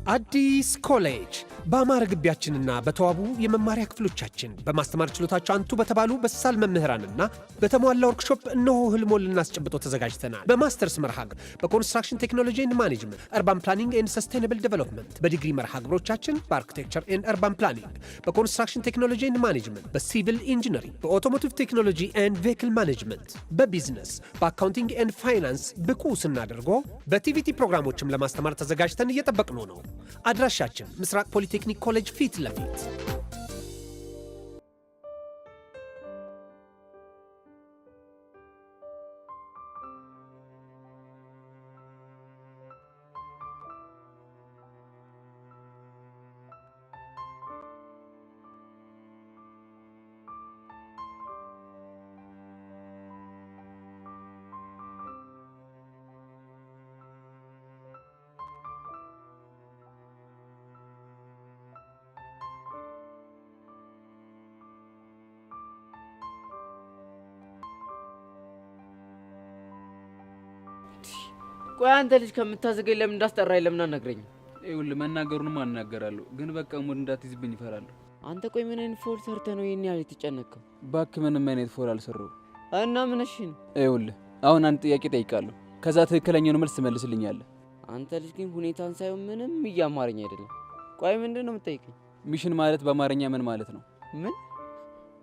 አዲስ ኮሌጅ በአማረ ግቢያችንና በተዋቡ የመማሪያ ክፍሎቻችን በማስተማር ችሎታቸው አንቱ በተባሉ በሳል መምህራንና በተሟላ ወርክሾፕ እነሆ ህልሞን ልናስጨብጦ ተዘጋጅተናል። በማስተርስ መርሃ ግብር በኮንስትራክሽን ቴክኖሎጂ ኤንድ ማኔጅመንት፣ አርባን ፕላኒንግ ኤንድ ሰስቴናብል ዴቨሎፕመንት፣ በዲግሪ መርሃ ግብሮቻችን በአርኪቴክቸር ኤንድ አርባን ፕላኒንግ፣ በኮንስትራክሽን ቴክኖሎጂ ኤንድ ማኔጅመንት፣ በሲቪል ኢንጂነሪንግ፣ በኦቶሞቲቭ ቴክኖሎጂ ኤንድ ቬሂክል ማኔጅመንት፣ በቢዝነስ፣ በአካውንቲንግ ኤንድ ፋይናንስ ብቁ ስናደርጎ በቲቪቲ ፕሮግራሞችም ለማስተማር ተዘጋጅተን እየጠበቅነው ነው። አድራሻችን ምስራቅ ፖሊቴክኒክ ኮሌጅ ፊት ለፊት። ቆይ አንተ ልጅ ከምታዘገኝ ለምን እንዳስጠራኝ ለምን አናግረኝ? ይኸውልህ መናገሩንም አናገራለሁ ግን በቃ ሙድ እንዳትይዝብኝ ይፈራሉ። አንተ ቆይ ምን አይነት ፎል ሰርተህ ነው ይሄን ያህል የተጨነቀው? እባክህ ምንም አይነት ፎል አልሰራሁም። እና ምን እሺ ነው? ይኸውልህ አሁን አንድ ጥያቄ ጠይቃለሁ ከዛ ትክክለኛውን መልስ ትመልስልኛለህ። አንተ ልጅ ግን ሁኔታን ሳይሆን ምንም እያማረኝ አይደለም። ቆይ ምንድን ነው የምትጠይቀኝ? ሚሽን ማለት በአማርኛ ምን ማለት ነው? ምን?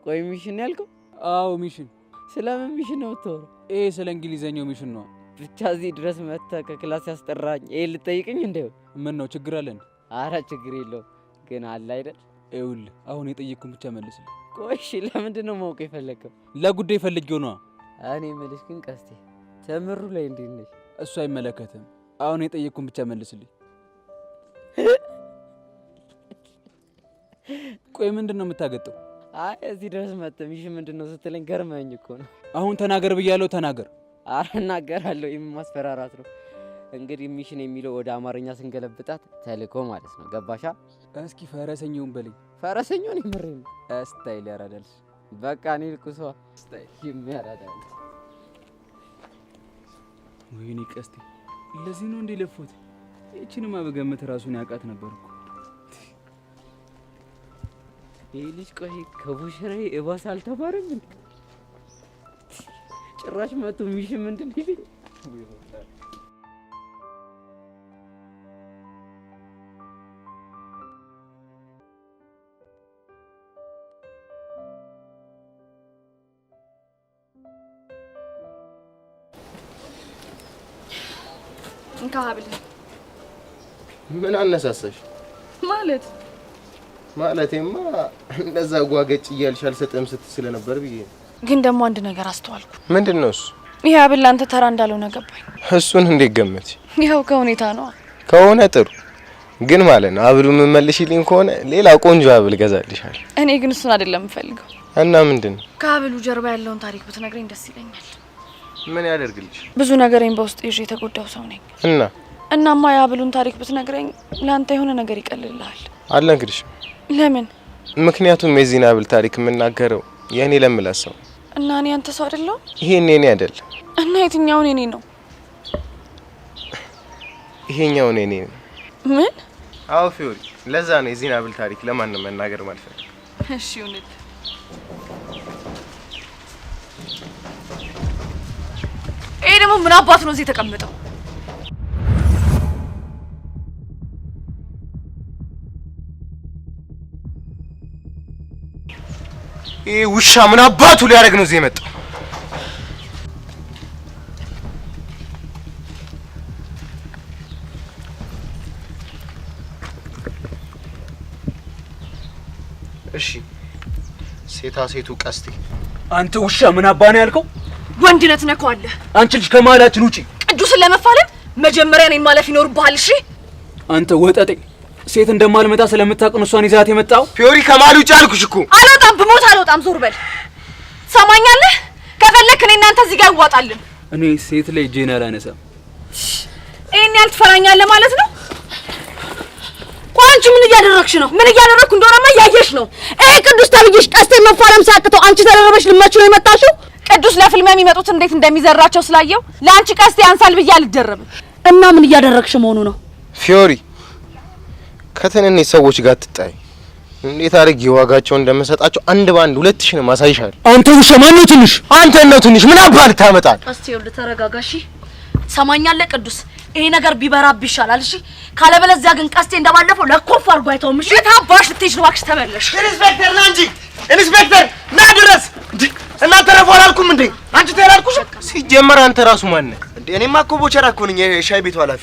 ቆይ ሚሽን ያልከው? አዎ ሚሽን። ስለምን ሚሽን ነው የምታወራው? ይሄ ስለ እንግሊዘኛው ሚሽን ነው። ብቻ እዚህ ድረስ መጥተህ ከክላስ ያስጠራኝ ይሄ ልጠይቅኝ እንደው? ምን ነው ችግር አለን? አረ ችግር የለውም ግን አለ አይደል? ይኸውልህ አሁን የጠየቅኩን ብቻ መልስልኝ። ቆይ እሺ ለምንድን ነው ማወቅ የፈለግከው? ለጉዳይ ፈልጌው ነው። እኔ የምልሽ ግን ቀስቴ ተምሩ ላይ እንዴት ነሽ? እሱ አይመለከትም። አሁን የጠየቅኩን ብቻ መልስልኝ። ቆይ ምንድን ነው የምታገጠው? አይ እዚህ ድረስ መጥተህ ሚሽን ምንድን ነው ስትለኝ ገርመኝ እኮ ነው። አሁን ተናገር ብያለሁ ተናገር። አረ እናገራለሁ። ማስፈራራት ነው እንግዲህ። ሚሽን የሚለው ወደ አማርኛ ስንገለብጣት ተልእኮ ማለት ነው። ገባሻ? እስኪ ፈረሰኛውን በለኝ። ፈረሰኛውን ይምረኝ ስታይል ያራዳል። በቃ እኔ ልኩሷ ስታይል የሚያራዳል። ወይኔ ቀስቴ ለዚህ ነው እንደ ለፎት። እቺንማ በገመት ራሱን ያውቃት ነበርኩ። ይሄ ልጅ ቆይ ከቡሽራዬ እባስ አልተማረም እንዴ? ጭራሽ መቶ ሚሽን ምንድን ይልኝ? እንካብል ምን አነሳሳሽ? ማለቴማ እንደዛ ጓገጭ እያልሽ አልሰጠም ስትስለ ነበር ብዬ። ግን ደግሞ አንድ ነገር አስተዋልኩ። ምንድነው እሱ? ይሄ አብል አንተ ተራ እንዳልሆነ ገባኝ። እሱን እንዴት ገመት? ይሄው ከሁኔታ ነው። ከሆነ ጥሩ ግን ማለት ነው አብሉ ምን መልሽልኝ ከሆነ ሌላ ቆንጆ አብል ገዛልሻል። እኔ ግን እሱን አይደለም የምፈልገው። እና ምንድነው? ከአብሉ ጀርባ ያለውን ታሪክ ብትነግረኝ ደስ ይለኛል። ምን ያደርግልሽ? ብዙ ነገሬን በውስጥ ይዤ የተጎዳው ሰው ነኝ። እናማ የአብሉን ታሪክ ብትነግረኝ ለአንተ የሆነ ነገር ይቀልልሃል። አልነግርሽም። ለምን? ምክንያቱም የዚህን አብል ታሪክ የምናገረው የኔ ለምላሰው እና እኔ አንተ ሰው አይደለም። ይሄን የኔ አይደል? እና የትኛው የኔ ነው? ይሄኛው የኔ ነው። ምን? አዎ ፊዮሪ፣ ለዛ ነው የዚህን አብል ታሪክ ለማንም መናገር ማለት ነው። እሺ እውነት። ይሄ ደግሞ ምን አባት ነው እዚህ የተቀመጠው? ይሄ ውሻ ምን አባቱ ሊያደርግ ነው እዚህ የመጣው? እሺ ሴታ ሴቱ ቀስቴ። አንተ ውሻ ምን አባ ነው ያልከው? ወንድነት ነካዋለህ። አንቺ ልጅ ከማላችን ውጪ። ቅዱስን ለመፋለም መጀመሪያ እኔን ማለፍ ይኖርብሃል። እሺ አንተ ወጠጤ ሴት እንደማልመጣ ስለምታውቅ ነው እሷን ይዛት የመጣው። ፊዮሪ ከማል ውጪ አልኩሽ እኮ። አልወጣም፣ ብሞት አልወጣም። ዞር በል። ሰማኛለህ? ከፈለክ እኔ እናንተ እዚህ ጋር ይዋጣልን። እኔ ሴት ላይ ጄና አላነሳም። እኔን ያልትፈራኛለህ ማለት ነው? ቆይ አንቺ ምን እያደረግሽ ነው? ምን እያደረግኩ እንደሆነማ እያየሽ ነው። ይሄ ቅዱስ ተብዬሽ ቀስቴ መፋለም ሳቅተው አንቺ ተደረበሽ ልመች ነው የመጣሽው? ቅዱስ ለፍልሚያ የሚመጡት እንዴት እንደሚዘራቸው ስላየው ለአንቺ ቀስቴ አንሳል ብዬ አልደረብም። እና ምን እያደረግሽ መሆኑ ነው? ፊዮሪ ከትንንሽ ሰዎች ጋር ትጣይ። እንዴት አድርጌ ዋጋቸው እንደምሰጣቸው አንድ ባንድ 2000 ማሳይሻል። አንተ ውሻ ማን ነው ትንሽ? አንተ ነው ትንሽ። ምን አባል ታመጣል? እስቲ ይኸውልህ ተረጋጋሽ። ሰማኛለህ ቅዱስ፣ ይሄ ነገር ቢበራብ ይሻላል። እሺ ካለበለዚያ ግን ቀስቴ እንደባለፈው ለኮፍ አድርጎ አይተውም። እሺ ታባሽ ልትሄጂ ነው? እባክሽ ተመለሽ። ኢንስፔክተር ና እንጂ ኢንስፔክተር ና ድረስ። እናንተ ረፉ አላልኩም እንዴ? አንቺ ተላልኩሽ። ሲጀመር አንተ ራሱ ማን ነህ እንዴ? እኔማ እኮ ቦቸራ እኮ ነኝ፣ የሻይ ቤቱ ኃላፊ።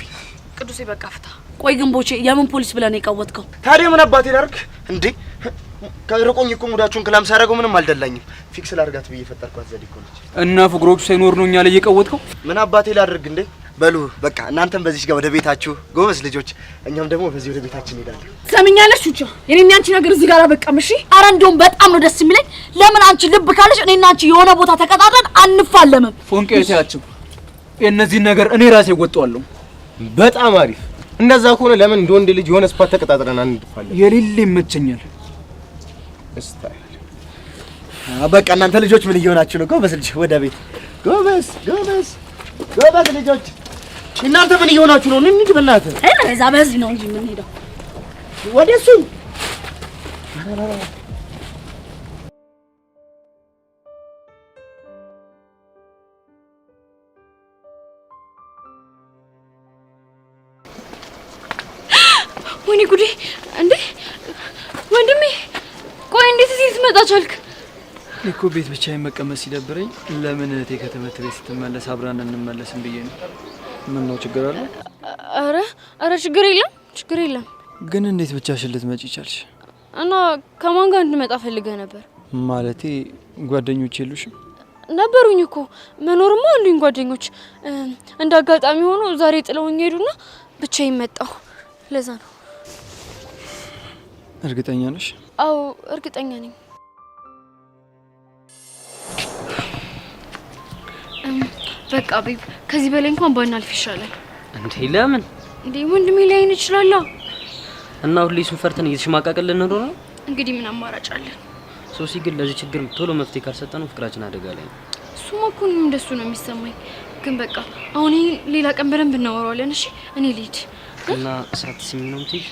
ቅዱሴ በቃ ፍታ። ቆይ ግን ቦቼ የምን ፖሊስ ብለህ ነው የቀወጥከው? ታዲያ ምን አባቴ ላድርግ እንዴ? ከርቆኝ እኮ ሙዳችሁን ክላም ሳደርገው ምንም አልደላኝም። ፊክስ ላድርጋት ብዬ ፈጠርኳት ዘዴ እኮ ነች። እና ፍቅሮቹ ሳይኖር ነው እኛ ላይ የቀወጥከው? ምን አባቴ ላድርግ እንዴ? በሉ በቃ እናንተም በዚህ ጋር ወደ ቤታችሁ ጎበዝ ልጆች፣ እኛም ደግሞ በዚህ ወደ ቤታችን እንሄዳለን። ሰምኛለሽ ቹቻ፣ የኔና አንቺ ነገር እዚህ ጋር አበቃም። እሺ ኧረ እንደውም በጣም ነው ደስ የሚለኝ። ለምን አንቺ ልብ ካለሽ እኔና አንቺ የሆነ ቦታ ተቀጣጥረን አንፋለምም? ፎንቄታችሁ የእነዚህ ነገር እኔ ራሴ ወጣዋለሁ። በጣም አሪፍ። እንደዛ ከሆነ ለምን እንደ ወንድ ልጅ የሆነ ስፓት ተቀጣጥረን አንፋለም? የሌለ ይመቸኛል። ስታይል በቃ እናንተ ልጆች ምን እየሆናችሁ ነው? ጎበዝ ልጅ ወደ ቤት ጎበዝ ጎበዝ ጎበዝ ልጆች። እናንተ ምን እየሆናችሁ ነው? እንሂድ በእናትህ። እዛ በዚህ ነው እንጂ የምንሄደው ወደ እሱ። ወይኔ ጉዴ! እንዴ ወንድሜ፣ ቆይ እንዴት እዚህ ልትመጣ ቻልክ? እኮ ቤት ብቻዬን መቀመጥ ሲደብረኝ ለምን እህቴ ከትምህርት ቤት ስትመለስ አብራን እንመለስም ብዬ ነው። ምን ነው ችግር አለ? አረ ችግር የለም። ግን እንዴት ብቻሽን ልትመጪ ቻልሽ? እና ከማን ጋር እንድመጣ ፈልገህ ነበር? ማለቴ ጓደኞች የሉሽም? ነበሩኝ እኮ መኖርማ አሉኝ ጓደኞች። እንደ አጋጣሚ ሆኖ ዛሬ ጥለውኝ ሄዱና ብቻዬን መጣሁ። ለዛ ነው። እርግጠኛ ነሽ? አዎ እርግጠኛ ነኝ። በቃ ቤብ፣ ከዚህ በላይ እንኳን ባናልፍ ይሻላል። እንዴ ለምን? እንዴ ወንድሜ ላይ እንችላለን እና ሁሌ እሱን ፈርተን እየተሽማቃቀልን ነው ነው? እንግዲህ ምን አማራጭ አለን? ሶሲ ግን ለዚህ ችግር ቶሎ መፍትሄ ካልሰጠነው ፍቅራችን አደጋ ላይ ነው። እሱማ እኮ እኔም እንደሱ ነው የሚሰማኝ። ግን በቃ አሁን ሌላ ቀን በደንብ እናወራዋለን። እሺ እኔ ልሂድ እና ሳትስሚ ነው የምትይዥ?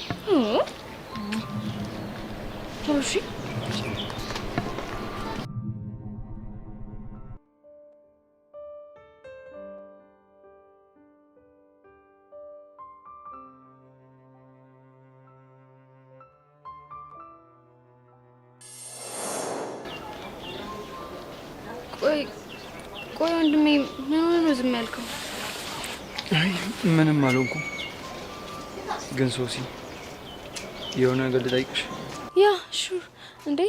እሺ ቆይ ወንድሜ፣ ምን ሆነ ነው ዝም ያልከው? አይ ምንም አልሆንኩም። ግን ሶሲ የሆነ ነገር ልጠይቅሽ። ያ ሹር። እንዴ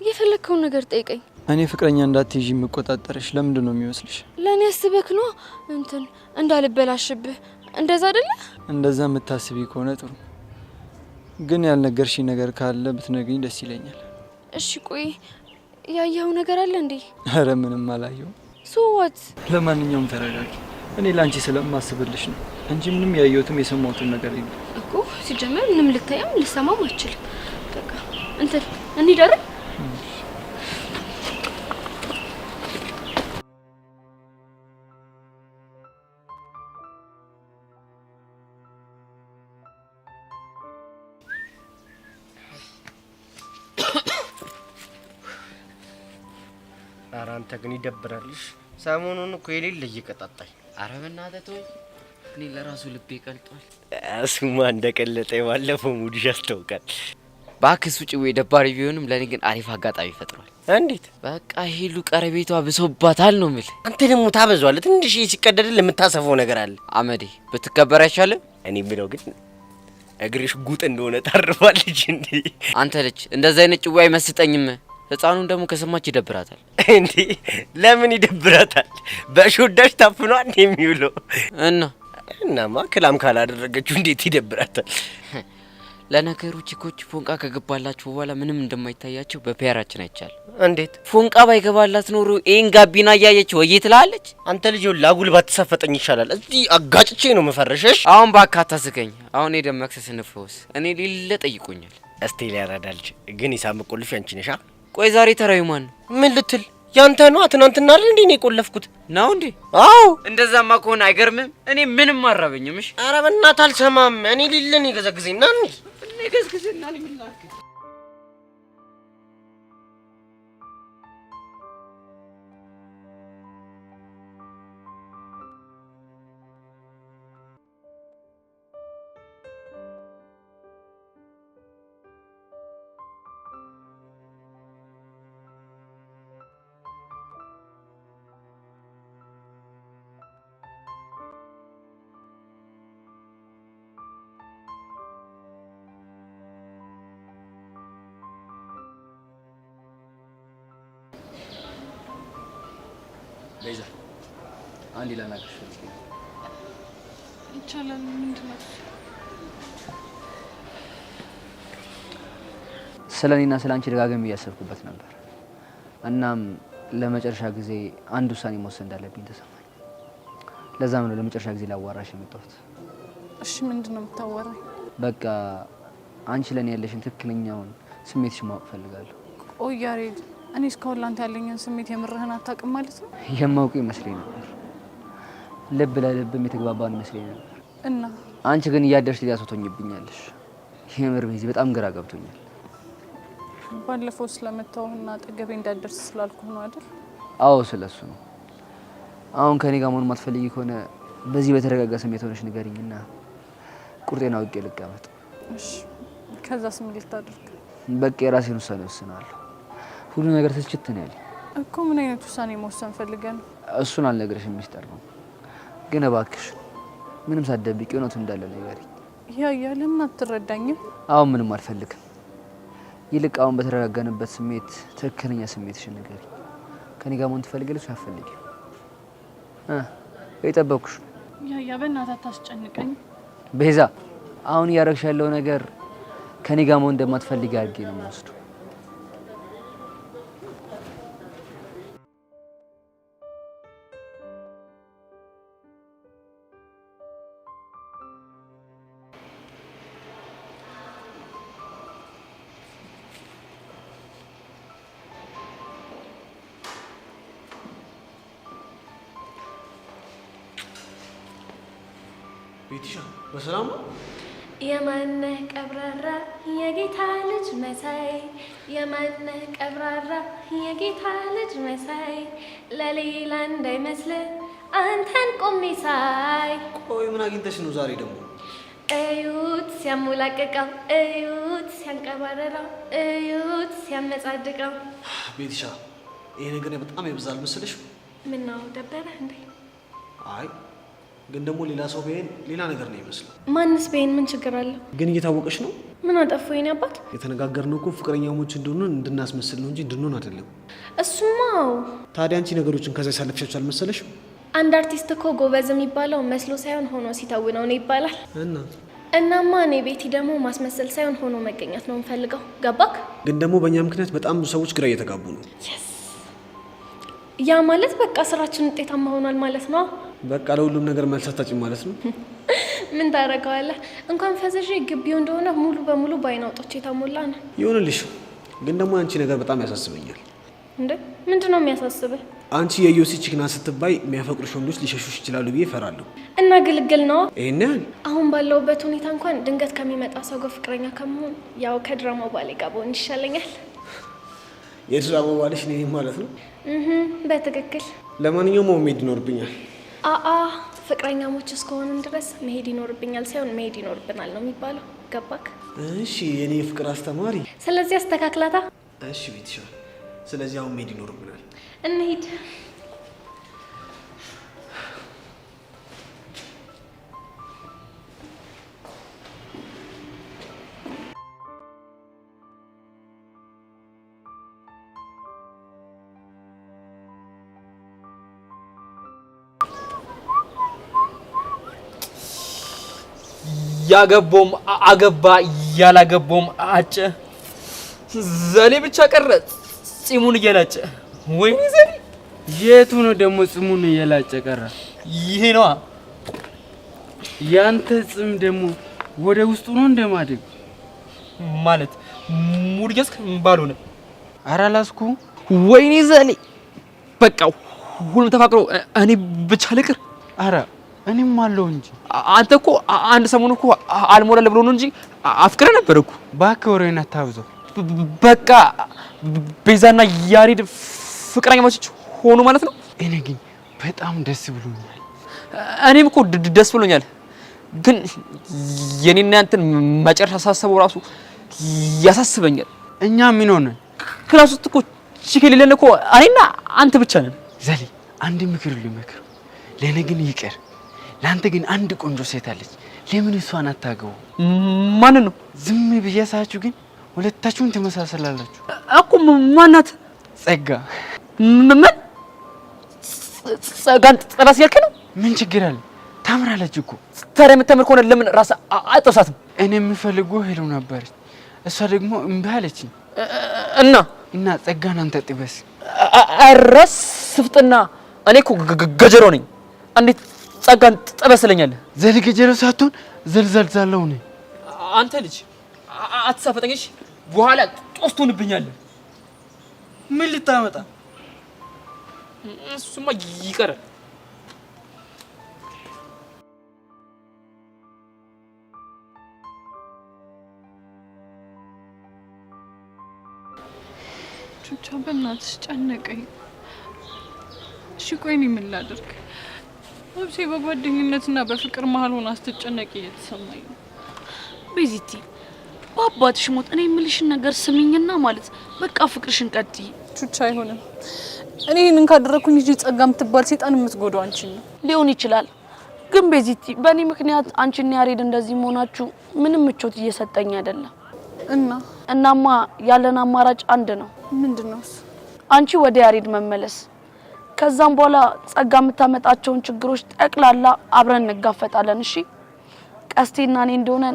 የፈለግከውን ነገር ጠይቀኝ። እኔ ፍቅረኛ እንዳትይዥ የምቆጣጠርሽ ለምንድን ነው የሚመስልሽ? ለእኔ አስበክ ነው እንዳልበላሽብህ። እንደዛ አይደለ? እንደዛ የምታስቢ ከሆነ ጥሩ። ግን ያልነገርሽኝ ነገር ካለ ብትነግሪኝ ደስ ይለኛል። እሺ ቆይ ያየኸው ነገር አለ እንዴ? አረ ምንም አላየሁም። ሶዋት። ለማንኛውም ተረጋጊ። እኔ ላንቺ ስለማስብልሽ ነው እንጂ ምንም ያየሁትም የሰማሁትም ነገር የለም እኮ። ሲጀመር ምንም ልታየም ልሰማም አልችልም። በቃ እንትን እንሂድ። ኧረ አንተ ግን ይደብራልሽ። ሰሞኑን እኮ የሌለ እየቀጣጣኝ። አረ በእናትህ ተወኝ። እኔ ለራሱ ልቤ ቀልጧል። እሱማ እንደቀለጠ ባለፈው ሙድሽ ያስታውቃል። ባክስ ውጪ ወይ ደባሪ ቢሆንም ለኔ ግን አሪፍ አጋጣሚ ፈጥሯል። እንዴት? በቃ ሄሉ ቀረቤቷ ብሶባታል ነው የምልህ። አንተ ደግሞ ታበዟል። ትንሽ ሲቀደድል የምታሰፈው ነገር አለ። አመዴ ብትከበር አይቻልም? እኔ ብለው ግን እግርሽ ጉጥ እንደሆነ ታርፋለች እንዴ? አንተ ልጅ እንደዛ አይነት ጭዋ አይመስጠኝም። ህፃኑን ደግሞ ከሰማች ይደብራታል። እንዴ ለምን ይደብራታል? በሾዳሽ ታፍኗል የሚውለው እናማ ክላም ካላደረገችው እንዴት ይደብራታል? ለነገሩ ቺኮች ፎንቃ ከገባላችሁ በኋላ ምንም እንደማይታያቸው በፒያራችን አይቻል። እንዴት? ፎንቃ ባይገባላት ኖሮ ኤን ጋቢና እያየች ወይ ትላለች። አንተ ልጅ ላጉል ባትሰፈጠኝ ይሻላል። እዚህ አጋጭቼ ነው መፈረሸሽ። አሁን ባካታ ስከኝ። አሁን ሄደን መክሰስ እንፈውስ። እኔ ሌለ ጠይቆኛል። እስቲ ሊያረዳልች ግን ሂሳብ ቆልፍ ያንቺ ነሻ። ቆይ ዛሬ ተራዩ ማን ነው? ምን ልትል? ያንተ ነው። ትናንትና አይደል እንዴ ነው የቆለፍኩት? ነው እንዴ? አዎ። እንደዛማ ከሆነ አይገርምም። እኔ ምንም አራበኝም። እሺ። ኧረ በእናትህ አልሰማም። እኔ ሊለን ይገዘግዘኝና እንዴ እኔ ይገዝግዝና ልምላክ ቤዛ አንድ ላናግርሽ ፈልጌ ነው። ይቻላል? ምንድን ነው? ስለኔና ስላንቺ ደጋግሜ እያሰብኩበት ነበር። እናም ለመጨረሻ ጊዜ አንድ ውሳኔ መወሰን እንዳለብኝ ተሰማኝ። ለዛም ነው ለመጨረሻ ጊዜ ላዋራሽ የመጣሁት። እሺ ምንድን ነው የምታወራኝ? በቃ አንቺ ለኔ ያለሽን ትክክለኛውን ስሜትሽን ማወቅ ፈልጋለሁ። ቆይ ያሬድ፣ እኔ እስካሁን ላንተ ያለኝን ስሜት የምርህን አታውቅም ማለት ነው? የማውቅ ይመስለኝ ነበር። ልብ ለልብም የተግባባን ይመስለኝ ነበር። እና አንቺ ግን እያደርሽ ሊያስወቶኝብኛለሽ። የምር ቤዚ በጣም ግራ ገብቶኛል። ባለፈው ስለመታውና አጠገቤ እንዳደርስ ስላልኩ ነው አይደል? አዎ ስለሱ ነው። አሁን ከኔ ጋር መሆን ማትፈልጊ ከሆነ በዚህ በተረጋጋ ስሜት ሆነሽ ንገሪኝና ቁርጤን አውቄ ልቀመጥ። እሺ ከዛስ ምን ልታደርግ? በቃ የራሴን ውሳኔ ወስናለሁ። ሁሉ ነገር ተስችት ነው ያለኝ እኮ። ምን አይነት ውሳኔ መወሰን ፈልገህ ነው? እሱን አልነግርሽም፣ ሚስጥር ነው። ግን እባክሽ ምንም ሳትደብቂ እውነቱን እንዳለ ንገሪኝ። ለምን አትረዳኝም? አሁን ምንም አልፈልግም። ይልቅ አሁን በተረጋጋንበት ስሜት ትክክለኛ ስሜትሽን ንገሪኝ። ከኔ ጋር መሆን ትፈልጊያለሽ አትፈልጊም? የጠበኩሽ በእናትህ አታስጨንቀኝ። ቤዛ፣ አሁን እያደረግሽ ያለው ነገር ከኔ ጋር መሆን እንደማትፈልጊ አድርጌ ነው የምወስደው። ቤቲሻ በሰላም ነው? የማነህ ቀብራራ የጌታ ልጅ መሳይ፣ የማነህ ቀብራራ የጌታ ልጅ መሳይ፣ ለሌላ እንዳይመስልህ አንተን ቆሜ ሳይ። ቆይ ምን አግኝተሽ ነው ዛሬ ደግሞ? እዩት ሲያሞላቅቀው፣ እዩት ሲያንቀባረረው፣ እዩት ሲያመጻድቀው። ቤቲሻ ይሄ ነገር በጣም ይብዛል መስልሽ? ምነው ደበረህ እንዴ? አይ ግን ደግሞ ሌላ ሰው ቢሄን ሌላ ነገር ነው ይመስላል። ማንስ ቢሄን ምን ችግር አለው? ግን እየታወቀሽ ነው። ምን አጠፋሁ የኔ አባት? የተነጋገርነው እኮ ፍቅረኛሞች እንደሆነ እንድናስመስል ነው እንጂ እንድንሆን አይደለም። እሱማው ታዲያ አንቺ ነገሮችን ከዛ ያሳለፍሻቸው አልመሰለሽም? አንድ አርቲስት እኮ ጎበዝ የሚባለው መስሎ ሳይሆን ሆኖ ሲተውነው ነው ይባላል። እናማ እኔ ቤቲ ደግሞ ማስመሰል ሳይሆን ሆኖ መገኘት ነው የምፈልገው። ገባክ? ግን ደግሞ በእኛ ምክንያት በጣም ብዙ ሰዎች ግራ እየተጋቡ ነው። ያ ማለት በቃ ስራችን ውጤታማ ሆኗል ማለት ነው። በቃ ለሁሉም ነገር መልስ አታጭም ማለት ነው። ምን ታደርገዋለህ? እንኳን ፈዘሽ ግቢው እንደሆነ ሙሉ በሙሉ በአይን አውጦች የተሞላ ነው። ይሁንልሽ። ግን ደግሞ አንቺ ነገር በጣም ያሳስበኛል። እንዴ ምንድን ነው የሚያሳስብህ? አንቺ የዮሲ ቺክና ስትባይ የሚያፈቅሩሽ ወንዶች ሊሸሹሽ ይችላሉ ብዬ እፈራለሁ። እና ግልግል ነው ይሄን ያህል አሁን ባለውበት ሁኔታ እንኳን ድንገት ከሚመጣ ሰው ጋር ፍቅረኛ ከመሆን ያው ከድራማው ባሌ ጋር ብሆን ይሻለኛል። የድራማው ባልሽ ነኝ ማለት ነው? በትክክል። ለማንኛውም መሄድ ይኖርብኛል። ፍቅረኛሞች እስከሆንን ድረስ መሄድ ይኖርብኛል ሳይሆን መሄድ ይኖርብናል ነው የሚባለው። ገባክ? እሺ የኔ ፍቅር አስተማሪ። ስለዚህ አስተካክላታ። እሺ ቤትሻ፣ ስለዚህ አሁን መሄድ ይኖርብናል። እንሂድ። ያገቦም አገባ ያላገቦም አጨ ዘሌ ብቻ ቀረ ጺሙን እየላጨ። ወይኔ ዘሌ! የቱ ነው ደግሞ ጺሙን እየላጨ ቀረ? ይሄ ነዋ። ያንተ ጺም ደግሞ ወደ ውስጡ ነው እንደማድግ ማለት ሙድያስ ባልሆነ። ኧረ አላስኩም። ወይኔ ዘሌ! በቃ ሁሉም ተፋቅሮ እኔ ብቻ ልቅር። ኧረ እኔም አለው እንጂ አንተ እኮ አንድ ሰሞን እኮ አልሞላል ብሎ ነው እንጂ አፍቅረ ነበር እኮ። እባክህ ወሬን አታብዛው። በቃ ቤዛና ያሬድ ፍቅረኛሞች ሆኑ ማለት ነው። እኔ ግን በጣም ደስ ብሎኛል። እኔም እኮ ደስ ብሎኛል። ግን የኔና ያንተን መጨረሻ ሳስበው ራሱ ያሳስበኛል። እኛ ምን ሆነ? ክላስ ውስጥ እኮ ቺክ የሌለን እኮ እኔና አንተ ብቻ ነን። ዘሌ አንድ ምክር ልመክር። ለኔ ግን ይቀር። ለአንተ ግን አንድ ቆንጆ ሴት አለች። ለምን እሷን አታገቡ? ማን ነው? ዝም ብያሳችሁ ግን ሁለታችሁን ተመሳሰላላችሁ እኮ። ማናት? ጸጋ። ምን ጸጋን ጥራስ ያልከ ነው? ምን ችግር አለ? ታምራለች እኮ። ታዲያ የምታምር ከሆነ ለምን ራስ አጥብሳትም? እኔ የምፈልገው ሄሎ ነበረች፣ እሷ ደግሞ እምቢ አለችኝ። እና ጸጋን አንተ ጥበስ። አረስ ስፍጥና። እኔ እኮ ገጀሮ ነኝ። እንዴት ጸጋን ጥበስለኛለህ? ዘል ገጀሮ ሳትሆን ዘልዘልዛለው ነኝ። አንተ ልጅ አትሳፈጠኝሽ፣ በኋላ ጦስ ትሆንብኛለህ። ምን ልታመጣ? እሱማ ይቀራል። ቹቻ በእናትሽ ጨነቀኝ። እሺ ቆይ እኔ ምን ላድርግ? ነፍሴ በጓደኝነትና በፍቅር መሀል ሆና ስትጨነቅ እየተሰማኝ ነው። ቤዚቲ በአባትሽ ሞት እኔ የምልሽን ነገር ስሚኝና ማለት በቃ ፍቅርሽን ቀጥይ። ቹቻ አይሆንም። እኔ ይሄንን ካደረኩኝ እጂ ጸጋ የምትባል ሴጣን የምትጎዳው አንቺን ነው። ሊሆን ይችላል ግን ቤዚቲ በእኔ ምክንያት አንቺና ያሬድ እንደዚህ መሆናችሁ ምንም ምቾት እየሰጠኝ አይደለም። እናማ ያለን አማራጭ አንድ ነው። ምንድነው? አንቺ ወደ ያሬድ መመለስ፣ ከዛም በኋላ ጸጋ የምታመጣቸውን ችግሮች ጠቅላላ አብረን እንጋፈጣለን። እሺ ቀስቴና እኔ እንደሆነ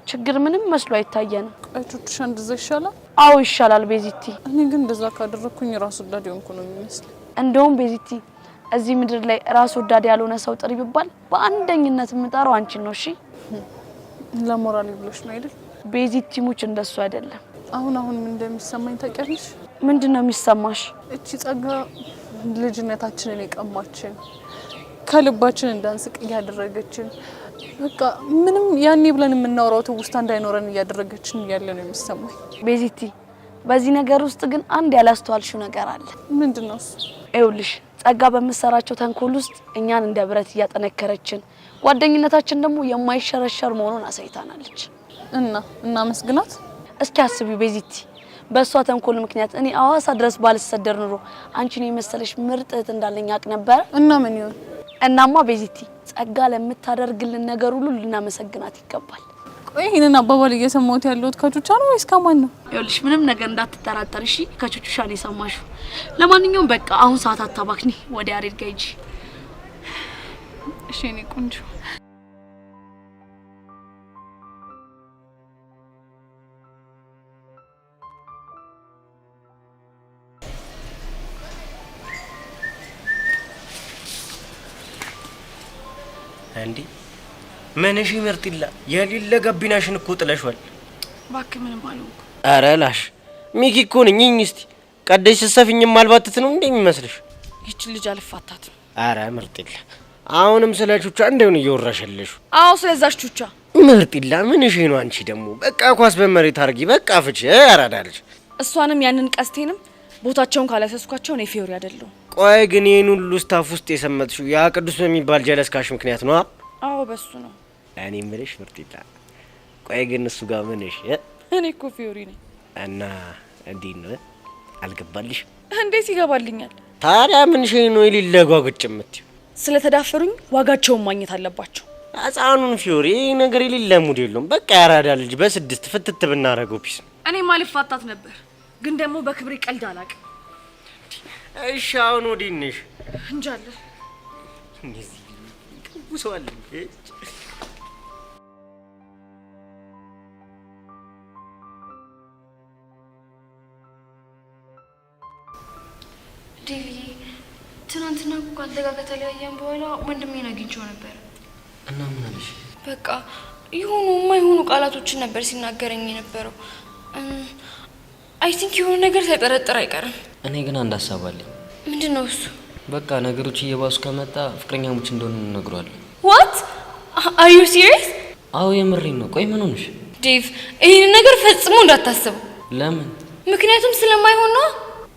ችግር ምንም መስሎ አይታየንም። አይቶች እንደዛ ይሻላል? አዎ ይሻላል ቤዚቲ። እኔ ግን እንደዛ ካደረኩኝ ራስ ወዳድ ሆንኩ ነው የሚመስለው። እንደውም ቤዚቲ እዚህ ምድር ላይ ራስ ወዳድ ያልሆነ ሰው ጥሪ ቢባል በአንደኝነት የምጠራው አንቺን ነው። እሺ ለሞራል ብለሽ ነው አይደል? ቤዚቲ ሙች እንደሱ አይደለም። አሁን ምን እንደሚሰማኝ ታውቂያለሽ? ምንድነው የሚሰማሽ? እቺ ጸጋ ልጅነታችንን የቀማችን፣ ከልባችን እንዳንስቅ ያደረገችን፣ በቃ ምንም ያኔ ብለን የምናወራው ትውስታ እንዳይኖረን ያደረገችን ያለ ነው የሚሰማኝ። ቤዚቲ በዚህ ነገር ውስጥ ግን አንድ ያላስተዋልሽው ነገር አለ። ምንድነው እሱ? ይኸውልሽ ጸጋ በመሰራቸው ተንኮል ውስጥ እኛን እንደ ብረት እያጠነከረችን፣ ጓደኝነታችን ደግሞ የማይሸረሸር መሆኑን አሳይታናለች። እና መስግናት። እስኪ አስቢ ቤዚቲ በእሷ ተንኮል ምክንያት እኔ አዋሳ ድረስ ባልሰደር ኑሮ አንቺን የመሰለሽ ምርጥ እህት እንዳለኝ አቅ ነበር። እና ምን ይሁን? እናማ ቤዚቲ ጸጋ ለምታደርግልን ነገር ሁሉ ልናመሰግናት ይገባል። ቆይ ይሄንን አባባል እየሰማሁት ያለሁት ከቹቻ ነው ወይስ ከማን ነው? ይኸውልሽ ምንም ነገር እንዳትጠራጠሪ እሺ። ከቹቻ ነው የሰማሽው። ለማንኛውም በቃ አሁን ሰዓት አታባክኒ፣ ወደ ያሬድ ጋር ሂጂ። እሺ እኔ ቆንጆ። እንዴ ምን እሺ ምርጥላ የሌለ ጋቢናሽን እኮ ጥለሽዋል። ባክ ምን ማለት ነው? አረ ላሽ ሚኪ እኮ ነኝ። እስቲ ቀደሽ ሰፊኝም አልባትት ነው እንዴ የሚመስልሽ? ይቺ ልጅ አልፋታትም። አረ ምርጥላ አሁንም ስለ ቹቻ እንደውን እየወራሽልሽ? አዎ ስለዛች ቹቻ። ምርጥላ ምን እሺ ነው አንቺ ደግሞ? በቃ ኳስ በመሬት አርጊ በቃ ፍቺ ያራዳልሽ። እሷንም ያንን ቀስቴንም ቦታቸውን ካላሰስኳቸው ነው ፊዮሪ አይደለም። ቆይ ግን ይሄን ሁሉ ስታፍ ውስጥ የሰመጥሽው ያ ቅዱስ በሚባል ጀለስካሽ ምክንያት ነው? አዎ በሱ ነው። እኔ ምልሽ ምርጥላ ቆይ ግን እሱ ጋር ምን እሺ? እኔ እኮ ፊዮሪ ነኝ። እና እንዴት ነው አልገባልሽ? እንዴት ይገባልኛል? ታዲያ ምን ሸይ ነው ይልለጓጉጭ የምትይው? ስለተዳፈሩኝ ዋጋቸውን ማግኘት አለባቸው። አጻኑን ፊዮሪ ነገር ይልለ ሙድ የለውም። በቃ ያራዳ ልጅ በስድስት ፍትት ብናረገው ፒስ ነው። እኔ ማልፋታት ነበር ግን ደግሞ በክብሬ ቀልድ አላውቅም። እሺ አሁን ወዴት ነሽ? እንጃለ እንደዚህ ውሰዋል። ዴቪ ትናንትና እኮ ካንተ ጋር ከተለያየን በኋላ ወንድሜን አግኝቼው ነበር። እና ምን አለሽ? በቃ የሆኑ የማይሆኑ ቃላቶችን ነበር ሲናገረኝ የነበረው። አይ ቲንክ የሆነ ነገር ሳይጠረጥር አይቀርም። እኔ ግን አንድ ሀሳብ አለኝ። ምንድነው እሱ? በቃ ነገሮች እየባሱ ከመጣ ፍቅረኛሞች እንደሆነ እንነግረዋለን። What? Are you serious? አዎ የምሬን ነው። ቆይ ምን ሆነሽ? ዴቭ ይሄን ነገር ፈጽሞ እንዳታስብ። ለምን? ምክንያቱም ስለማይሆን ነው።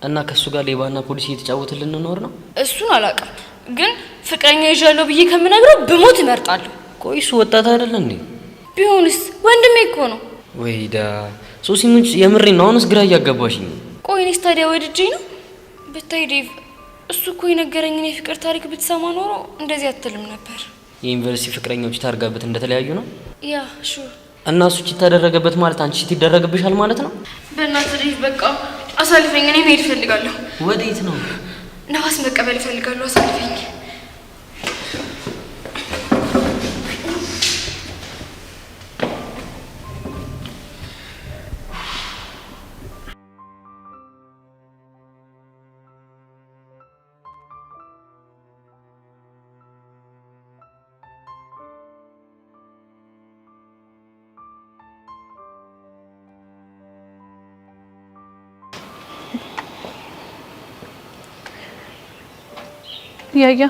እና ከሱ ጋር ሌባና ፖሊስ እየተጫወተልን ልንኖር ነው? እሱን አላውቅም፣ ግን ፍቅረኛ ይዣለሁ ብዬ ከምነግረው ብሞት እመርጣለሁ። ቆይ እሱ ወጣት አይደል እንዴ? ቢሆንስ ወንድሜ እኮ ነው። ወይዳ ሶሲ ምን የምሬን ነው። አሁንስ ግራ እያጋባሽኝ። ቆይ እኔስ ታዲያ ወድጄ ነው? ብታይ ዴቭ እሱ እኮ የነገረኝን የፍቅር ታሪክ ብትሰማ ኖሮ እንደዚህ አትልም ነበር። የዩኒቨርሲቲ ፍቅረኞች ታርጋበት እንደተለያዩ ነው? ያ ሹር። እና እሱ ቺት ተደረገበት ማለት አንቺ ቺት ይደረግብሻል ማለት ነው? በእናትህ ዴቭ በቃ አሳልፈኝ። እኔ መሄድ እፈልጋለሁ። ወዴት ነው? ነፋስ መቀበል እፈልጋለሁ። አሳልፈኝ። ያያ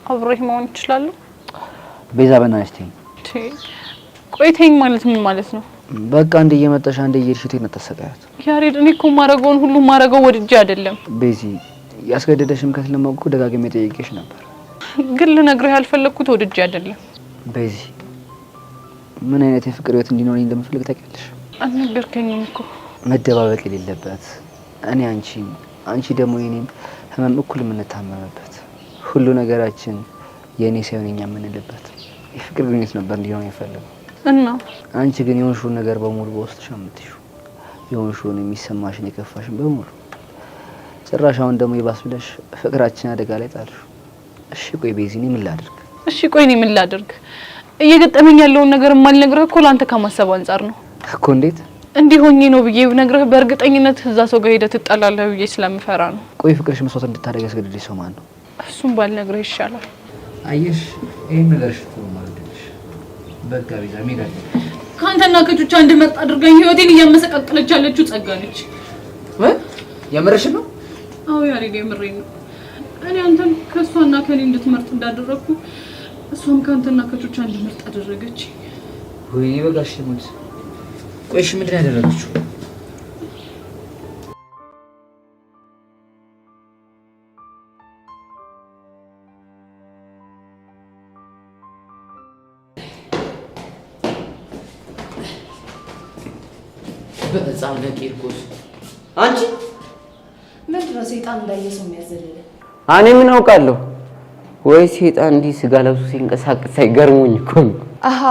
አብሮኝ መሆን ይችላል? ቤዛ በእናትሽ ተይኝ። ቆይ ተይኝ ማለት ምን ማለት ነው? በቃ አንዴ እየመጣሽ አንዴ እየሄድሽ ነው ተሰቃያት። ያሬድ እኔ እኮ ማረገውን ሁሉ ማረገው ወድጄ አይደለም። ቤዚ ያስገደደሽም ከስለማውቁ ደጋግሜ ጠይቄሽ ነበር፣ ግን ልነግርህ ያልፈለኩት ወድጄ አይደለም። ቤዚ ምን አይነት የፍቅር ህይወት እንዲኖረኝ እንደምፈልግ ታውቂያለሽ? አልነገርከኝም እኮ። መደባበቅ የሌለበት እኔ አንቺ ደግሞ የኔን ህመም እኩል የምንታመምበት ሁሉ ነገራችን የኔ ሳይሆን የኛ የምንልበት የፍቅር ግንኙነት ነበር እንዲሆን የፈለገው እና አንቺ ግን የሆንሽውን ነገር በሙሉ በውስጥሽ አምጥተሽው የሆንሽውን የሚሰማሽን የከፋሽን በሙሉ ጭራሽ አሁን ደግሞ ይባስ ብለሽ ፍቅራችን አደጋ ላይ ጣልሽ። እሺ ቆይ ቤዚ እኔ ምን ላድርግ? እሺ ቆይ እኔ ምን ላድርግ? እየገጠመኝ ያለውን ነገር ማልነግርህ እኮ ላንተ ከማሰብ አንፃር ነው እኮ። እንዴት እንዲሆኝ ነው ብዬ ብነግርህ በእርግጠኝነት እዛ ሰው ጋር ሄደህ ትጣላለህ ብዬ ስለምፈራ ነው። ቆይ ፍቅርሽ መስዋዕት እንድታደርግ ያስገድድሽ ሰው ማን ነው? እሱም ባልነግርህ ይሻላል። አየሽ ይሄን ነገር ሽቶ ማለትሽ በቃ ቤዛ ሜዳ ካንተና ከቹቻ እንድመጣ አድርገኝ ህይወቴን እያመሰቃቀለች ያለችው ጸጋ ነች። የምርሽ ነው? አዎ ያሬድ የምሬን ነው። እኔ አንተን ከሷና ከኔ እንድትመርጥ እንዳደረኩ እሷም ካንተና ከቹቻ እንድመርጥ አደረገች። ወይ በጋሽ ሙት ቆይሽ ምንድን ያደረገችው? በህፃን ለቂርቆስ አንቺ ምንድነው ሰይጣን እንዳየሰው የሚያዘልል? እኔ ምን አውቃለሁ? ወይ ሰይጣን እንዲህ ስጋ ለብሶ ሲንቀሳቀስ አይገርሙኝ እኮ። አሃ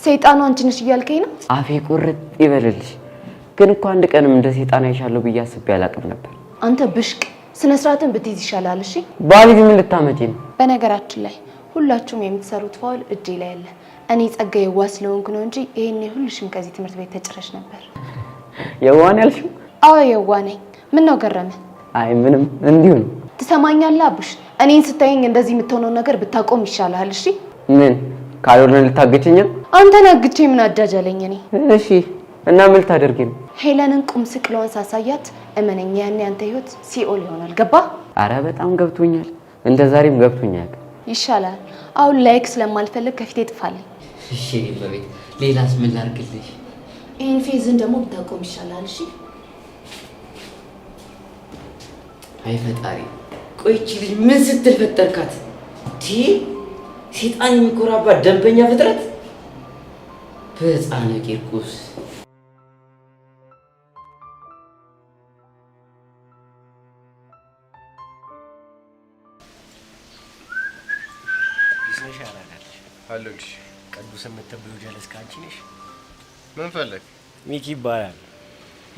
ሰይጣኑ አንቺ ነሽ እያልከኝ ነው? አፌ ቁርጥ ይበልልሽ። ግን እኮ አንድ ቀንም እንደ ሰይጣን አይሻለሁ ብዬ አስቤ አላውቅም ነበር። አንተ ብሽቅ ስነ ስርዓትን ብትይዝ ይሻላል። እሺ ባልዲ ምን ልታመጪ ነው? በነገራችን ላይ ሁላችሁም የምትሰሩት ፋውል እጄ ላይ አለ። እኔ ጸጋዬ ዋስ ስለሆንኩ ነው እንጂ ይሄኔ ሁልሽም ከዚህ ትምህርት ቤት ተጨረሽ ነበር። የዋን ያልሽው? አዎ የዋነኝ። ምን ነው ገረመ? አይ ምንም እንዲሁ ነው። ትሰማኛለህ አቡሽ? እኔን ስታየኝ እንደዚህ የምትሆነው ነገር ብታቆም ይሻላል። እሺ ምን ካልሆነ ልታገጭኝ? አንተን አግቼ ምን አዳጃለኝ እኔ? እሺ እና ምን ልታደርጊ ነው? ሄለንን ቁም ስቅሏን ሳሳያት እመነኝ ያኔ አንተ ህይወት ሲኦል ይሆናል። ገባ? አረ በጣም ገብቶኛል። እንደ ዛሬም ገብቶኛል። ይሻላል። አሁን ላይክ ስለማልፈልግ ከፊቴ ጥፋልኝ። እሺ በቤት ሌላስ ምን ላድርግልሽ? ይሄን ፌዝን ደግሞ ብታቆም ይሻላል። እሺ አይ ፈጣሪ ቆይቺ ልጅ ምን ስትል ፈጠርካት? ሰይጣን የሚኮራባት ደንበኛ ፍጥረት በህፃነ ቂርቆስ አለልሽ ቅዱስ የምትብለው ጀለስ ካንቺ ነሽ? ምን ፈለግ? ሚኪ ይባላል።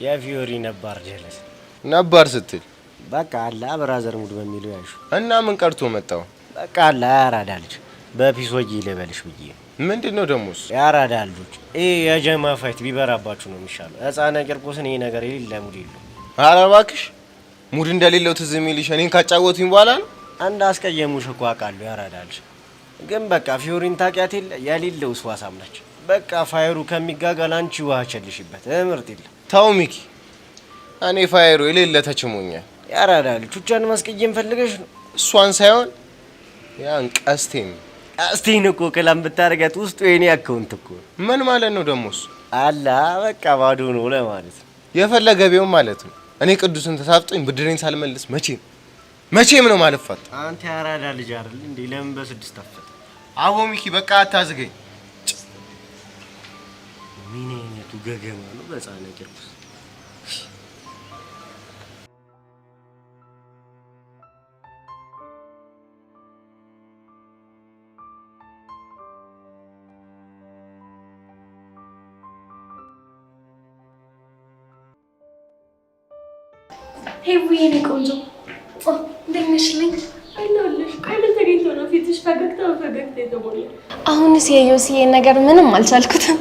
የፊዮሪ ነባር ጀለስ። ነባር ስትል በቃ አላ ብራዘር ሙድ በሚለው ያሹ እና ምን ቀርቶ መጣው? በቃ አላ ያራዳ ልጅ በፒሶጂ ልበልሽ ብዬ። ምንድነው ደሞስ? ያራዳ ልጆች ይሄ የጀማ ፋይት ቢበራባችሁ ነው የሚሻለው። ህፃነ ቂርቆስን ይሄ ነገር የሌለ ሙድ የለው። ኧረ እባክሽ ሙድ እንደሌለው ትዝ የሚልሽ እኔን ካጫወቱኝ በኋላ ነው። አንድ አስቀየሙሽ እኮ አውቃለሁ ያራዳ ልጅ። ግን በቃ ፊዮሪን ታውቂያት የለ የሌለው ስዋሳም ናች። በቃ ፋይሩ ከሚጋጋል አንቺ ውሃ ቸልሽበት ምርጥ የለ። ተው ሚኪ፣ እኔ ፋይሩ የሌለ ተችሞኛል። ያራዳ ልጅ ቹቻን ማስቀየም ፈልገሽ ነው? እሷን ሳይሆን ያን ቀስቴን እኮ ከላም ብታረጋት ውስጡ የኔ አካውንት እኮ ምን ማለት ነው ደግሞ እሱ አላ በቃ ባዶ ነው ለማለት ነው የፈለገ ቢሆን ማለት ነው እኔ ቅዱስን ተሳፍጦኝ ብድሬን ሳልመልስ መቼም ነው ማለፋት አንተ ያራዳ ልጅ አይደል እንዴ ለምን በስድስት አፈጥ አቦ ሚኪ በቃ አታዝገኝ ምን አይነቱ ገገማ ነው በጻነ ቂርቁስ ሄዊ የኔ ቆንጆ እንደነሽልኝ አይኖልሽ ቃል ተገኝቶ ነው ፊትሽ ፈገግታ የተሞላ አሁንስ የዮሲዬ ነገር ምንም አልቻልኩትም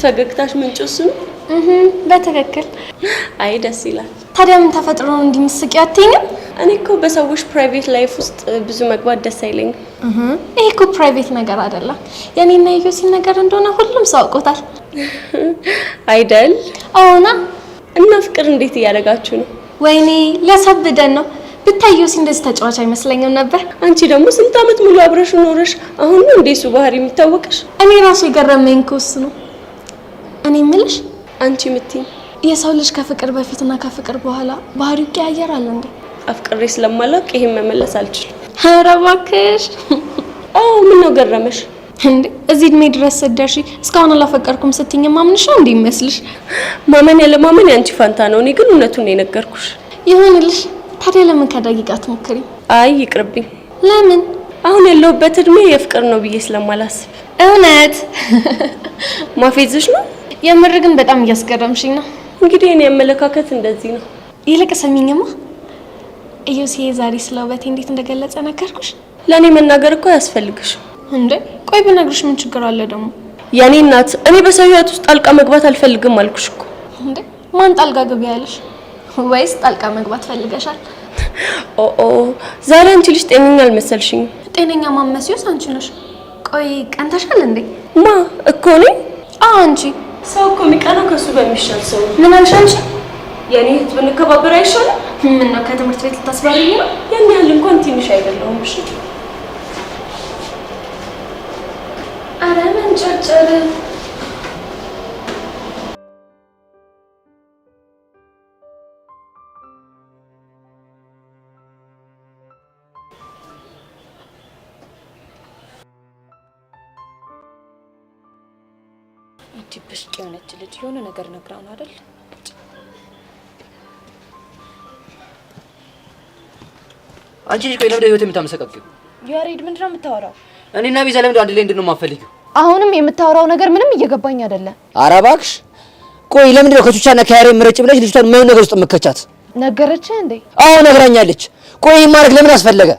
ፈገግታሽ ምንጭስ ነው በትክክል አይ ደስ ይላል ታዲያ ምን ተፈጥሮ ነው እንዲምስቂ አትይኝም እኔ እኮ በሰዎች ፕራይቬት ላይፍ ውስጥ ብዙ መግባት ደስ አይለኝም ይሄ እኮ ፕራይቬት ነገር አይደለም የኔና የዮሲ ነገር እንደሆነ ሁሉም ሰው አውቆታል አይደል አዎና እና ፍቅር እንዴት እያደረጋችሁ ነው ወይኔ ሊያሳብደን ነው ብታዩስ እንደዚህ ተጫዋች አይመስለኝም ነበር አንቺ ደግሞ ስንት አመት ሙሉ አብረሽ ኖረሽ አሁን ነው እንደሱ ባህሪ የሚታወቅሽ እኔ ራሴ ገረመኝ ኮስ ነው እኔ ምልሽ አንቺ ምትይ የሰው ልጅ ከፍቅር በፊትና ከፍቅር በኋላ ባህሪው ይቀያየራል እንዴ አፍቅሬ ስለማላውቅ ይሄን መመለስ አልችልም ኧረ እባክሽ አዎ ምን ነው ገረመሽ እንዴ እዚህ እድሜ ድረስ ሰደርሽ እስካሁን አላፈቀርኩም ስትይኝ ማምንሽ እንዴ ይመስልሽ ማመን ያለማመን ያንቺ ፋንታ ነው እኔ ግን እውነቱን ነው የነገርኩሽ ይሁንልሽ ታዲያ ለምን ከደቂቃ ትሞክሪ አይ ይቅርብኝ ለምን አሁን ያለሁበት እድሜ የፍቅር ነው ብዬ ስለማላስብ እውነት ማፌዝሽ ነው የምር ግን በጣም እያስገረምሽኝ ነው እንግዲህ እኔ አመለካከት እንደዚህ ነው ይልቅ ሰሚኝማ ኢዮሲዬ ዛሬ ስለውበቴ እንዴት እንደገለጸ ነገርኩሽ ለኔ መናገር እኮ ያስፈልግሽ እንዴ ቆይ ብነግርሽ ምን ችግር አለ ደግሞ ያኔ እናት እኔ በሰው ህይወት ውስጥ ጣልቃ መግባት አልፈልግም አልኩሽ እኮ እንዴ ማን ጣልቃ ገቢ ያለሽ ወይስ ጣልቃ መግባት ፈልገሻል ኦ ዛሬ አንቺ ልጅ ጤነኛ አልመሰልሽኝ ጤነኛ ማመስዩስ አንቺ ነሽ ቆይ ቀንተሻል እንዴ ማ እኮ ነኝ አንቺ ሰው እኮ የሚቀናው ከሱ በሚሻል ሰው ምን አልሽ አንቺ ያኔ ህት ብንከባበር አይሻልም ምን ነው ከትምህርት ቤት ልታስባሪኝ ነው ያን ያህል እንኳን ትንሽ አይደለሁም እሺ አረ መንጨርጨር ብሽቅ የሆነች ልጅ የሆነ ነገር ነግራ ነው አይደል አንቺ ልጅ ቆይ ለምን ህይወት የምታመሰቀቂው ያሬድ ምንድነው የምታወራው እኔና ቤዛ ለምን አንድ ላይ እንድንሆን ማፈልጊው አሁንም የምታወራው ነገር ምንም እየገባኝ አይደለም ኧረ እባክሽ ቆይ ለምን ነው ከቹቻና ከያሬ ምረጭ ብለሽ ልጅቷን ምን ነገር ውስጥ መከቻት ነገረች እንዴ አዎ ነግራኛለች ቆይ ማድረግ ለምን አስፈለገ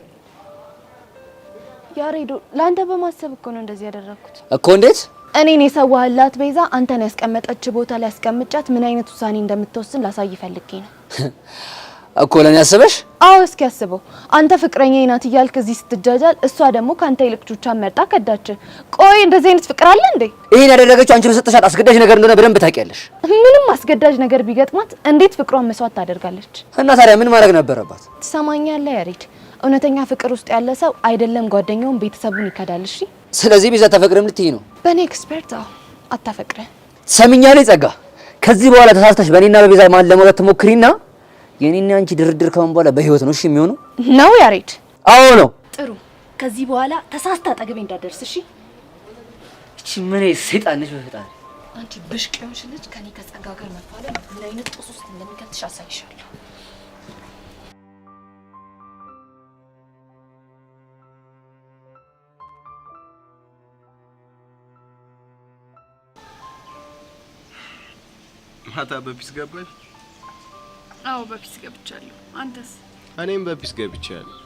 ያሬዶ ላንተ በማሰብ እኮ ነው እንደዚህ ያደረኩት እኮ እንዴት እኔን የሰዋህላት ቤዛ አንተን ያስቀመጠች ቦታ ላይ ያስቀምጫት ምን አይነት ውሳኔ እንደምትወስን ላሳይ ፈልጌ ነው እኮ ለኔ ያሰበሽ አዎ እስኪ ያስበው አንተ ፍቅረኛዬ ናት እያልክ እዚህ ስትጃጃል እሷ ደግሞ ካንተ ይልቅ ቹቻን መርጣ ከዳች ቆይ እንደዚህ አይነት ፍቅር አለ እንዴ ይሄን ያደረገችው አንቺ በሰጠሻት አስገዳጅ ነገር እንደሆነ በደንብ ታውቂያለሽ ምንም አስገዳጅ ነገር ቢገጥማት እንዴት ፍቅሯን መስዋዕት ታደርጋለች እና ታዲያ ምን ማድረግ ነበረባት ትሰማኛለህ ያሬድ እውነተኛ ፍቅር ውስጥ ያለ ሰው አይደለም ጓደኛውን ቤተሰቡን ይከዳል እሺ ስለዚህ ቤዛ ተፈቅረም ልትይ ነው በኔ ኤክስፐርት አታፈቅረ ሰሚኛለህ ጸጋ ከዚህ በኋላ ተሳስተሽ በእኔና በቤዛ ማን ለመውጣት ትሞክሪና የኔና አንቺ ድርድር ከመን በኋላ በህይወት ነው እሺ የሚሆነው ነው ያሬድ አዎ ነው ጥሩ ከዚህ በኋላ ተሳስታ አጠገቤ እንዳደርስ እሺ እቺ ምን ሰይጣን ነሽ በፈጣሪ አንቺ ብሽቅ የሆንሽ ልጅ ከኔ ከጸጋ ጋር መፋለም ምን አይነት ጦስ ውስጥ እንደሚከትሽ አሳይሻለሁ ማታ በፒስ ገባሽ አዎ በፒስ ገብቻለሁ አንተስ እኔም በፒስ ገብቻለሁ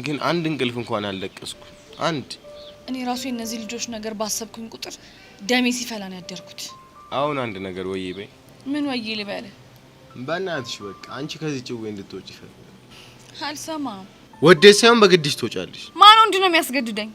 ግን አንድ እንቅልፍ እንኳን አልለቀስኩ አንድ እኔ ራሱ የነዚህ ልጆች ነገር ባሰብኩኝ ቁጥር ደሜ ሲፈላ ነው ያደርኩት አሁን አንድ ነገር ወይ በይ ምን ወይ ልበለ በእናትሽ በቃ አንቺ ከዚህ ጭዌ እንድትወጪ ፈልጋለሁ አልሰማም ወዴት ሳይሆን በግድሽ ትወጫለሽ ማን ወንድ ነው የሚያስገድደኝ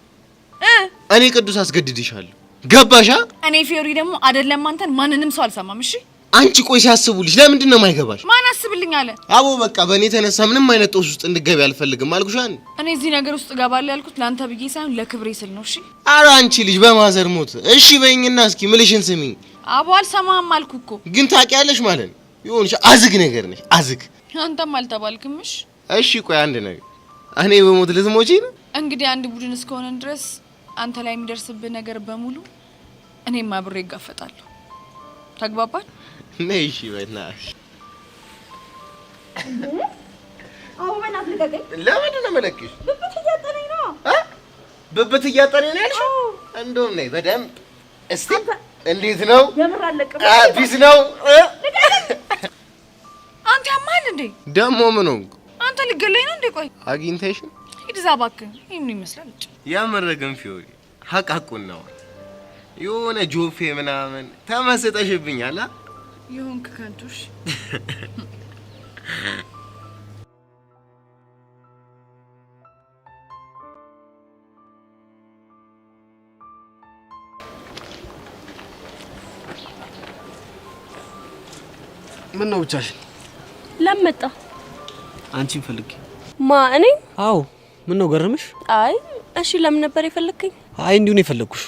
እኔ ቅዱስ አስገድድሻለሁ ገባሻ እኔ ፊዮሪ ደግሞ አይደለም አንተን ማንንም ሰው አልሰማም እሺ አንቺ ቆይ ሲያስቡልሽ ለምንድን ነው የማይገባሽ ማን አስብልኝ አለ። አቦ በቃ በእኔ ተነሳ ምንም አይነት ጦስ ውስጥ እንድገቢ አልፈልግም አልኩሻን። እኔ እዚህ ነገር ውስጥ ገባለሁ ያልኩት ላንተ ብዬ ሳይሆን ለክብሬ ስል ነው። እሺ ኧረ አንቺ ልጅ በማዘር ሞት እሺ በይኝና እስኪ ምልሽን ስሚኝ። አቦ አልሰማህም አልኩህ እኮ። ግን ታውቂያለሽ ማለት ነው ይሁንሽ አዝግ ነገር ነሽ አዝግ። አንተም አልተባልክምሽ። እሺ ቆይ አንድ ነገር እኔ በሞት ልትሞቺ ነው? እንግዲህ አንድ ቡድን እስከሆነ ድረስ አንተ ላይ የሚደርስብህ ነገር በሙሉ እኔም አብሬ እጋፈጣለሁ። ተግባባን? ነይ እሺ በእናትሽ። አዎ በእናትህ ልቀቀኝ። ለምንድን ነው የምለቅሽ? ብብት እያጠነኝ ነው። ብብት እያጠነኝ ነው ያልሽው? እንደውም ነይ በደንብ እስቲ እንዴት ነው? የምር አለቅም። ፒስ ነው። አንተ ያማል እንዴ? ደሞ ምን ሆንኩ? አንተ ልገለኝ ነው እንዴ? ቆይ አግኝተሽ ሂድ እዛ እባክህ። ይሄን ይመስላል እጭ ያመረገን ፊዮሪ ሐቃቁን ነው የሆነ ጆፌ ምናምን ተመስጠሽብኛል። ይሁንክ ከንቱሽ ምን ነው ብቻሽን? ለመጣ አንቺን ፈልጌ። ማ እኔ? አዎ። ምን ነው ገረመሽ? አይ እሺ፣ ለምን ነበር የፈለከኝ? አይ እንዲሁ ነው የፈለኩሽ።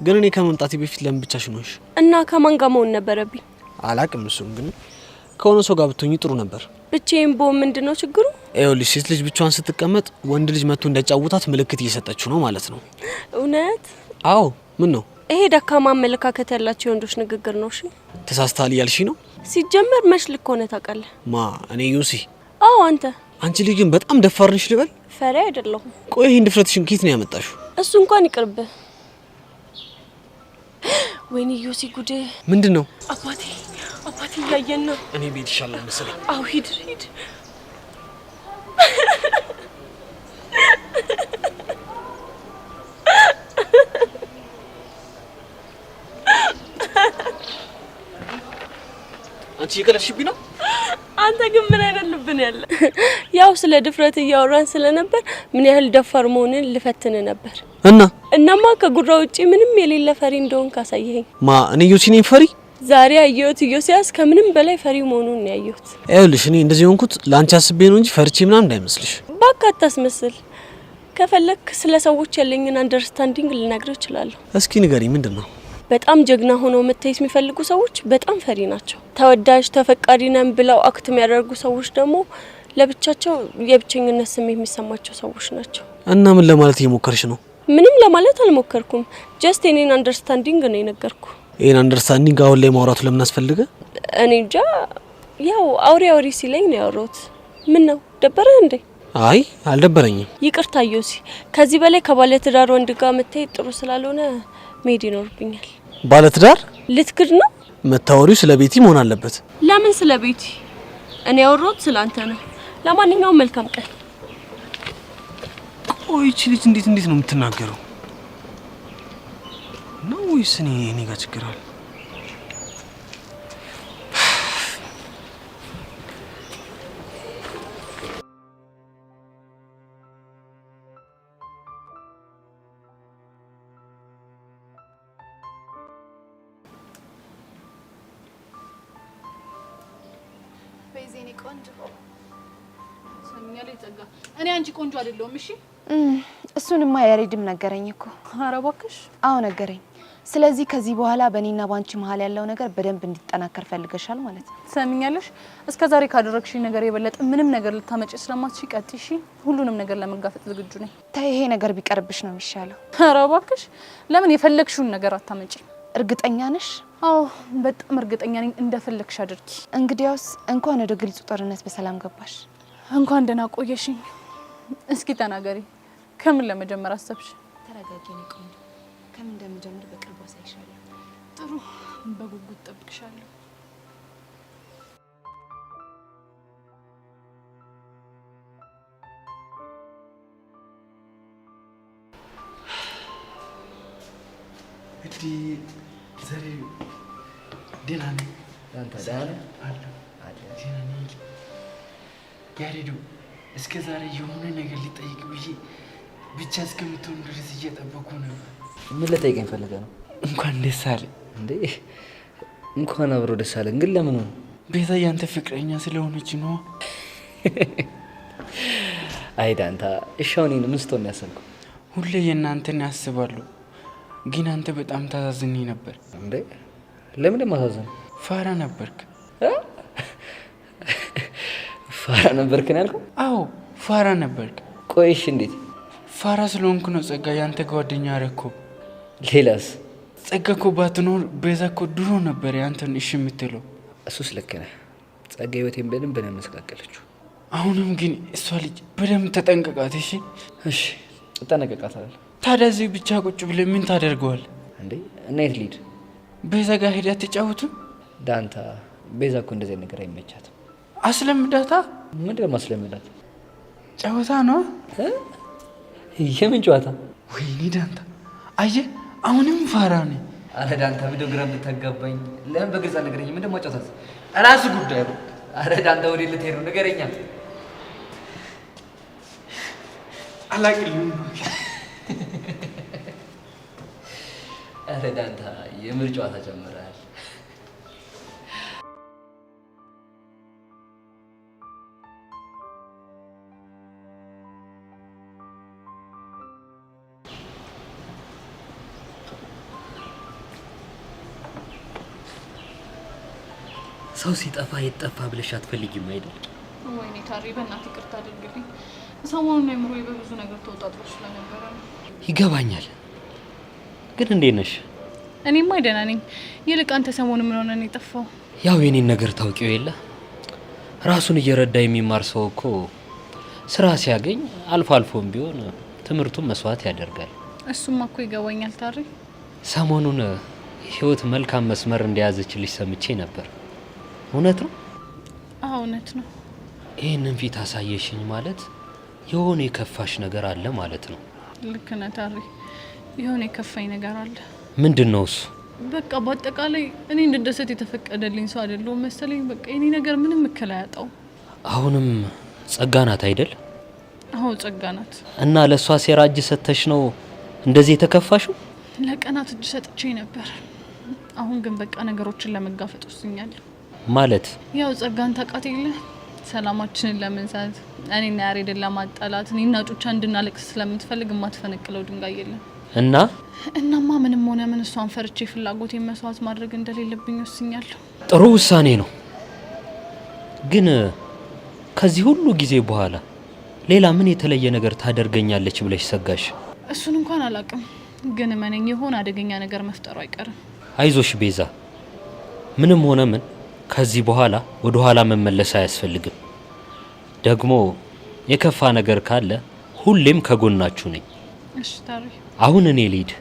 ግን እኔ ከመምጣቴ በፊት ለምን ብቻሽን ሆንሽ? እና ከማን ጋር መሆን ነበረብኝ? አላቅም። እሱን ግን ከሆነ ሰው ጋር ብትሆኚ ጥሩ ነበር። ብቻዬን ብሆን ምንድነው ችግሩ? ይኸውልሽ ሴት ልጅ ብቻዋን ስትቀመጥ ወንድ ልጅ መጥቶ እንዳጫውታት ምልክት እየሰጠችው ነው ማለት ነው። እውነት? አዎ። ምን ነው? ይሄ ደካማ አመለካከት ያላቸው የወንዶች ንግግር ነው። እሺ ተሳስተሃል እያልሽ ነው? ሲጀመር መች ልክ ሆነ ታውቃለህ? ማ እኔ ዩሲ? አዎ አንተ። አንቺ ልጅ ግን በጣም ደፋር ነሽ ልበል? ፈሪ አይደለሁም። ቆይ ይሄን ድፍረትሽን ከየት ነው ያመጣሽው? እሱ እንኳን ይቅርብህ። ወይኔ ዩሲ ጉድ! ምንድነው? አባቴ እያየን ነው። እኔ ቤት ይሻላል መሰለኝ። አዎ ሂድ። አንቺ የቀለድሽብኝ ነው። አንተ ግን ምን አይነት ልብ ነው ያለ? ያው ስለ ድፍረት እያወራን ስለነበር ምን ያህል ደፋር መሆንን ልፈትን ነበር። እናማ ከጉራ ውጪ ምንም የሌለ ፈሪ እንደሆን ካሳየኝ። ማ እኔ ዩሲ ነኝ ፈሪ? ዛሬ አየሁት ዮሲያስ ከምንም በላይ ፈሪ መሆኑን ያየሁት። ይኸውልሽ እኔ እንደዚህ ሆንኩት ላንቺ አስቤ ነው እንጂ ፈርቼ ምናምን እንዳይመስልሽ። ባካ አታስመስል። ከፈለክ ስለ ሰዎች ያለኝን አንደርስታንዲንግ ልነግርህ እችላለሁ። እስኪ ንገሪኝ፣ ምንድነው? በጣም ጀግና ሆነው መታየት የሚፈልጉ ሰዎች በጣም ፈሪ ናቸው። ተወዳጅ ተፈቃሪ ነን ብለው አክት የሚያደርጉ ሰዎች ደግሞ ለብቻቸው የብቸኝነት ስሜት የሚሰማቸው ሰዎች ናቸው። እና ምን ለማለት እየሞከርሽ ነው? ምንም ለማለት አልሞከርኩም። ጀስት የኔን አንደርስታንዲንግ ነው የነገርኩ። ይሄን አንደርስታንዲንግ አሁን ላይ ማውራቱ ለምን አስፈልገ? እኔ እንጃ፣ ያው አውሪ ሲለኝ ነው ያወራሁት። ምን ነው ደበረህ እንዴ? አይ አልደበረኝም። ይቅርታ ዮሲ፣ ከዚህ በላይ ከባለትዳር ወንድ ጋር መታየት ጥሩ ስላልሆነ መሄድ ይኖርብኛል። ባለትዳር ልትክድ ነው? መታወሪው ስለ ቤቲ መሆን አለበት። ለምን ስለ ቤቲ? እኔ ያወራሁት ስለ አንተ ነው። ለማንኛውም መልካም ቀን። ቆይ እቺ ልጅ እንዴት ነው የምትናገረው? ነው ወይስ እኔ ጋር ችግር አለ? በይዜኔ ቆንጆ ሰምኛለሁ። ይጸጋ እኔ አንቺ ቆንጆ አይደለሁም። እሺ እሱንማ ያሬድም ነገረኝ እኮ። ኧረ እባክሽ። አዎ ነገረኝ። ስለዚህ ከዚህ በኋላ በእኔና ባንቺ መሀል ያለው ነገር በደንብ እንዲጠናከር ፈልገሻል ማለት ነው። ሰምኛለሽ። እስከዛሬ ካደረግሽኝ ነገር የበለጠ ምንም ነገር ልታመጪ ስለማትሽ ቀጥይ። እሺ ሁሉንም ነገር ለመጋፈጥ ዝግጁ ነኝ። ታይ ይሄ ነገር ቢቀርብሽ ነው የሚሻለው። ኧረ እባክሽ። ለምን የፈለግሽውን ነገር አታመጪ? እርግጠኛ ነሽ? አዎ በጣም እርግጠኛ ነኝ። እንደፈለግሽ አድርጊ። እንግዲያውስ እንኳን ወደ ግልጽ ጦርነት በሰላም ገባሽ። እንኳን ደህና ቆየሽኝ። እስኪ ተናገሪ፣ ከምን ለመጀመር አሰብሽ? ተረጋጊ ነው ቆንጆ። ከምን እንደምጀምር በቅርቡ አሳይሻለሁ። ጥሩ፣ በጉጉት ጠብቅሻለሁ። እንግዲህ ዛሬ ደህና ነኝ። አንተ ደህና ነህ? ደህና ነኝ። ያሬዱ እስከ ዛሬ የሆነ ነገር ሊጠይቅ ብዬ ብቻ እስከምትሆን ድረስ እየጠበኩ ነው። ምን ልጠይቀኝ ፈልገህ ነው? እንኳን ደስ አለ። እንዴ እንኳን አብሮ ደስ አለን። ግን ለምን ነው? ቤዛ ያንተ ፍቅረኛ ስለሆነች ነው። አይ ዳንታ እሻውኔን ምን ስትሆን ያሰብኩ ሁሌ የእናንተን ያስባሉ፣ ግን አንተ በጣም ታዛዝኝ ነበር። እንዴ ለምን ማሳዘን? ፋራ ነበርክ። ፋራ ነበርክ ነው ያልከው? አዎ ፋራ ነበርክ። ቆይሽ እንዴት? ፋራ ስለሆንኩ ነው ጸጋ ያንተ ጓደኛ አረኩ። ሌላስ? ጸጋ እኮ ባትኖር ቤዛ እኮ ድሮ ነበር ያንተን እሺ የምትለው። እሱስ ልክ ነህ። ጸጋ ህይወቴን በደንብ ነው ያመሰቃቀለችው። አሁንም ግን እሷ ልጅ በደንብ ተጠንቀቃት። እሺ እሺ እጠነቀቃታለሁ። ታዲያ እዚህ ብቻ ቁጭ ብለህ ምን ታደርገዋል እንዴ? እና የት ልሂድ? ቤዛ ጋር ሄዳ ተጫወቱ። ዳንታ ቤዛ እኮ እንደዚህ ነገር አይመቻትም። አስለምዳታ። ምንድን ነው ማስለምዳት? ጨዋታ ነው። የምን ጨዋታ? ወይኔ ዳንታ አየህ፣ አሁንም ፋራ ነኝ። አረ ዳንታ ምንድን ነው ግራ የምታጋባኝ? ለምን በግልጽ አልነገረኝም? ምንድን ነው ማጫወታት? ራስ ጉዳይ ነው። አረ ዳንታ ወዴት ልትሄድ ነው? ንገረኛ። አላቅልም። አረ ዳንታ የምር ጨዋታ ጀምረሃል። ሰው ሲጠፋ የጠፋ ብለሽ አትፈልጊም አይደል? ወይኔ ታሪ በእናትህ ይቅርታ አድርግልኝ። ሰሞኑን አይምሮዬ በብዙ ነገር ተወጣጥሮ ስለነበረ ነው። ይገባኛል። ግን እንዴት ነሽ? እኔማ ደህና ነኝ። ይልቅ አንተ ሰሞኑን ምን ሆነህ ነው የጠፋው? ያው የኔን ነገር ታውቂው የለ ራሱን እየረዳ የሚማር ሰው እኮ ስራ ሲያገኝ አልፎ አልፎም ቢሆን ትምህርቱን መስዋዕት ያደርጋል። እሱማ እኮ ይገባኛል ታሪ። ሰሞኑን ህይወት መልካም መስመር እንደያዘችልሽ ሰምቼ ነበር። እውነት ነው? አዎ እውነት ነው። ይህንን ፊት አሳየሽኝ ማለት የሆነ የከፋሽ ነገር አለ ማለት ነው። ልክ ነህ ታሪ፣ የሆነ የከፋኝ ነገር አለ። ምንድን ነው እሱ? በቃ በአጠቃላይ እኔ እንድደሰት የተፈቀደልኝ ሰው አይደለሁም መሰለኝ። በቃ የኔ ነገር ምንም እክል አያጣው። አሁንም ጸጋ ናት አይደል? አዎ ጸጋ ናት። እና ለእሷ ሴራ እጅ ሰጥተሽ ነው እንደዚህ የተከፋሽው? ለቀናት እጅ ሰጥቼ ነበር። አሁን ግን በቃ ነገሮችን ለመጋፈጥ ወስኛለሁ። ማለት ያው ጸጋን ታውቃት የለ ሰላማችንን ለመንሳት እኔና ያሬድን ለማጣላት እኔና ጩቻ እንድናለቅስ ስለምትፈልግ የማትፈነቅለው ድንጋይ የለም። እናማ ምንም ሆነ ምን እሷን ፈርቼ ፍላጎቴን መስዋዕት ማድረግ እንደሌለብኝ ወስኛለሁ። ጥሩ ውሳኔ ነው። ግን ከዚህ ሁሉ ጊዜ በኋላ ሌላ ምን የተለየ ነገር ታደርገኛለች ብለሽ ሰጋሽ? እሱን እንኳን አላውቅም፣ ግን እመነኝ የሆነ አደገኛ ነገር መፍጠሩ አይቀርም። አይዞሽ ቤዛ፣ ምንም ሆነ ምን ከዚህ በኋላ ወደ ኋላ መመለስ አያስፈልግም። ደግሞ የከፋ ነገር ካለ ሁሌም ከጎናችሁ ነኝ። እሺ ታሪ። አሁን እኔ ልሂድ።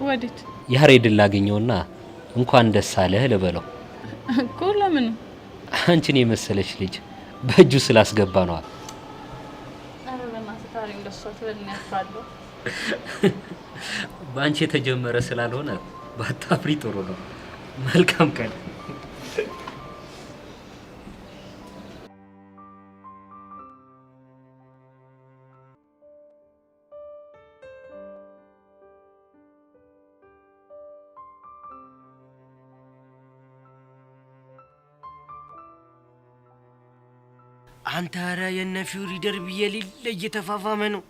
ወዴት? ያሬድን ላገኘውና እንኳን ደስ አለህ ልበለው እኮ። ለምን? አንቺን የመሰለች ልጅ በእጁ ስላስገባ ነዋ። አረ በእናትህ ታሪ እንደሷ ትበልኝ ያፍራለሁ። በአንቺ የተጀመረ ስላልሆነ ባታፍሪ ጥሩ ነው። መልካም ቀን። አንተ ኧረ የነ ፊውሪ ደርቢ የሌለ እየተፋፋመ ነው።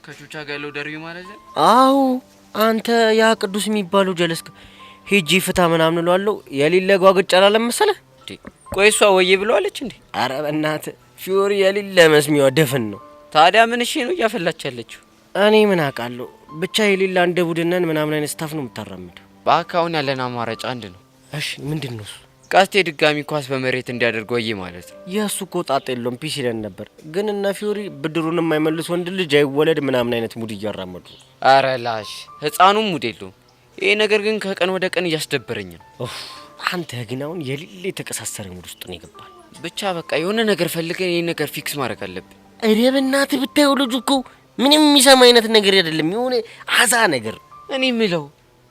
ከቹቻ ጋር ያለው ደርቢ ማለት ነው? አዎ አንተ ያ ቅዱስ የሚባለው ጀለስክ ሄጂ ፍታ ምናምን እለዋለሁ የሌለ ጓግጭ አላለም መሰለህ እንዴ? ቆይ እሷ ወዬ ብለዋለች እንዴ? ኧረ በእናትህ ፊውሪ የሌለ መስሚዋ ደፍን ነው። ታዲያ ምን እሺ ነው እያፈላች ያለችው? እኔ ምን አውቃለሁ። ብቻ የሌላ እንደ ቡድነን ምናምን አይነት ስታፍ ነው የምታራምደው። በአካውን ያለን አማራጭ አንድ ነው። እሺ ምንድን ነው እሱ? ቀስቴ ድጋሚ ኳስ በመሬት እንዲያደርግ ወዬ ማለት ነው። የእሱ እኮ ጣጣ የለውም ፒስ ይለን ነበር። ግን እነ ፊውሪ ብድሩን የማይመልስ ወንድ ልጅ አይወለድ ምናምን አይነት ሙድ እያራመዱ። አረ ላሽ ህፃኑም ሙድ የለውም። ይሄ ነገር ግን ከቀን ወደ ቀን እያስደበረኝ ነው። አንተ ግን አሁን የሌለ የተቀሳሰረ ሙድ ውስጥ ነው የገባል። ብቻ በቃ የሆነ ነገር ፈልገን ይሄን ነገር ፊክስ ማድረግ አለብን። እሬ በእናትህ ብታየው ልጁ እኮ ምንም የሚሰማ አይነት ነገር አይደለም። የሆነ አዛ ነገር። እኔ ምለው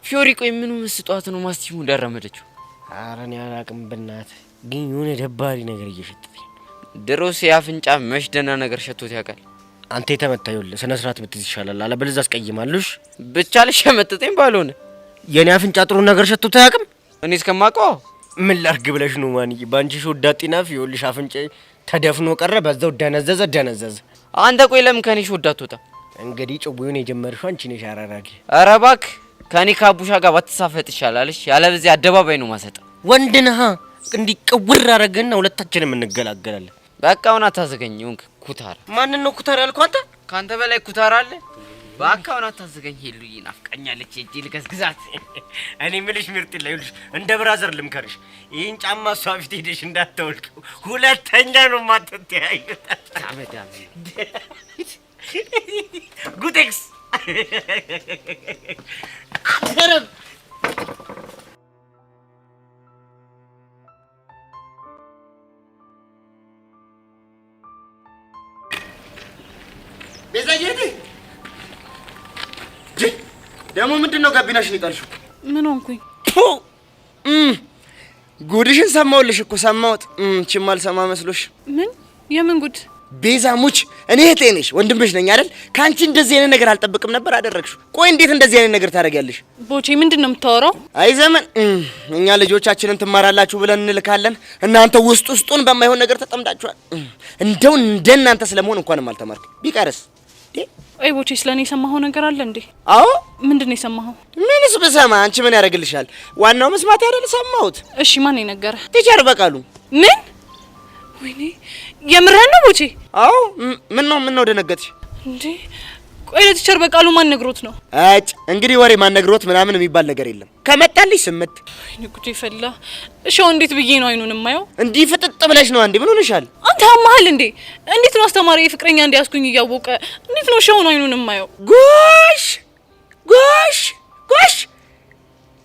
ፊዮሪ ቆይ ምኑ መስጧት ነው ማስቲሙ እንዳራመደችው? ኧረ እኔ አላቅም በእናትህ ግን የሆነ ደባሪ ነገር እየሸተተኝ። ድሮስ የአፍንጫ መሽደና ነገር ሸቶት ያውቃል? አንተ የተመታው ይኸውልህ ስነ ስርዓት ብትይዝ ይሻላል። አለበለዚያ አስቀይማለሽ። ብቻ ልሸመጥጠኝ ባልሆነ የኔ አፍንጫ ጥሩ ነገር ሸቶት አያውቅም። እኔ እስከማውቀው ምን ላርግ ብለሽ ነው ማንዬ? ባንቺ ሾዳጤ ናፍ ይኸውልሽ አፍንጫ ተደፍኖ ቀረ፣ በዛው ደነዘዘ። አንተ ቆይ ለምን ከኔ ሾዳት ወጣ? እንግዲህ ጭቡዩን የጀመርሽው አንቺ ነሽ አራራጊ። ኧረ እባክህ ከኔ ካቡሻ ጋር ባትሳፈጥ ይሻላልሽ። ያለበዚህ አደባባይ ነው ማሰጣ። ወንድ ነህ እንዲህ ቅውር አረገና ሁለታችንም እንገላገላለን። በቃ አሁን አታዘገኝ። ይሁንክ ኩታራ። ማንን ነው ኩታራ ያልከው አንተ? ካንተ በላይ ኩታራ አለ? በቃ አሁን አታዘገኝ። ሄሉዬ ናፍቃኛለች። እጄ ልገዝግዛት። እኔ ምልሽ ምርጥ ይልሽ እንደ ብራዘር ልምከርሽ። ይህን ጫማ እሷ ፊት ሄደሽ እንዳታወልቀው። ሁለተኛ ነው ማትተያዩት። ታመዳም ጉቴክስ ቤዛዬ ደግሞ ምንድነው ጋቢናሽን ይጣልሽው? ምን ሆንኩኝ? ጉድሽን ሰማሁልሽ እኮ ሰማሁት። ችማል ሰማ መስሎሽ? ምን የምን ጉድ? ቤዛ ሙች፣ እኔ እህቴ ነሽ፣ ወንድምሽ ነኝ አይደል? ካንቺ እንደዚህ አይነት ነገር አልጠብቅም ነበር አደረግሽው። ቆይ እንዴት እንደዚህ አይነት ነገር ታደርጊያለሽ? ቦቼ ምንድነው የምታወራው? አይ ዘመን፣ እኛ ልጆቻችንን ትማራላችሁ ብለን እንልካለን፣ እናንተ ውስጡን በማይሆን ነገር ተጠምዳችኋል። እንደው እንደናንተ ስለመሆን እንኳንም አልተማርክ ቢቀርስ። አይ ቦቼ ስለኔ የሰማኸው ነገር አለ እንዴ? አዎ። ምንድነው የሰማኸው? ምንስ ብሰማ አንቺ ምን ያደርግልሻል? ዋናው መስማት አይደል? ሰማሁት። እሺ ማን የነገረ? ቲቸር በቃሉ። ምን? ወይኔ የምርህን ነው ቦቼ? አዎ። ምን ነው ደነገጥሽ እንዴ? ቆይ ለቲቸር በቃሉ ማን ነግሮት ነው? አጭ እንግዲህ ወሬ ማን ነግሮት ምናምን የሚባል ነገር የለም። ከመጣልሽ ስምት። ወይኔ ጉዴ ፈላ። እሺ እንዴት ብዬ ነው አይኑን የማየው? እንዲህ ፍጥጥ ብለሽ ነው አንዴ? ምን ሆነሻል? አንተ አማሃል እንዴ? እንዴት ነው አስተማሪ ፍቅረኛ እንዲያስኩኝ እያወቀ እንዴት ነው ሻውን አይኑን የማየው? ጎሽ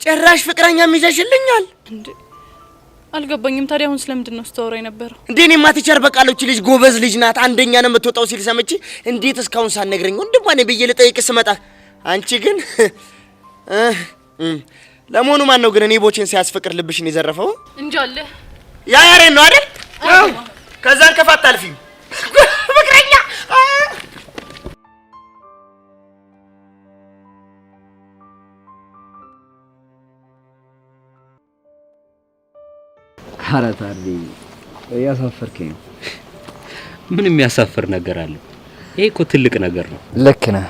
ጭራሽ ፍቅረኛም ይዘሽልኛል እንዴ? አልገባኝም። ታዲያ አሁን ስለምንድን ነው ስታወራ የነበረው? እንዴ እኔማ ቲቸር በቃሎች ልጅ ጎበዝ ልጅ ናት፣ አንደኛ ነው የምትወጣው ሲል ሰምቼ እንዴት እስካሁን ሳትነግረኝ ወንድሟ ነኝ ብዬ ልጠይቅ ስመጣ አንቺ ግን ለመሆኑ ማን ነው ግን እኔ ቦቼን ሲያስፈቅር ልብሽን የዘረፈው? እንጃለ ያ ያሬን ነው አይደል? ከዛን ከፋት አልፊም ፍቅረኛ አራታሪ ያሳፈርከኝ። ምን የሚያሳፍር ነገር አለ? ይሄ እኮ ትልቅ ነገር ነው። ልክ ነህ።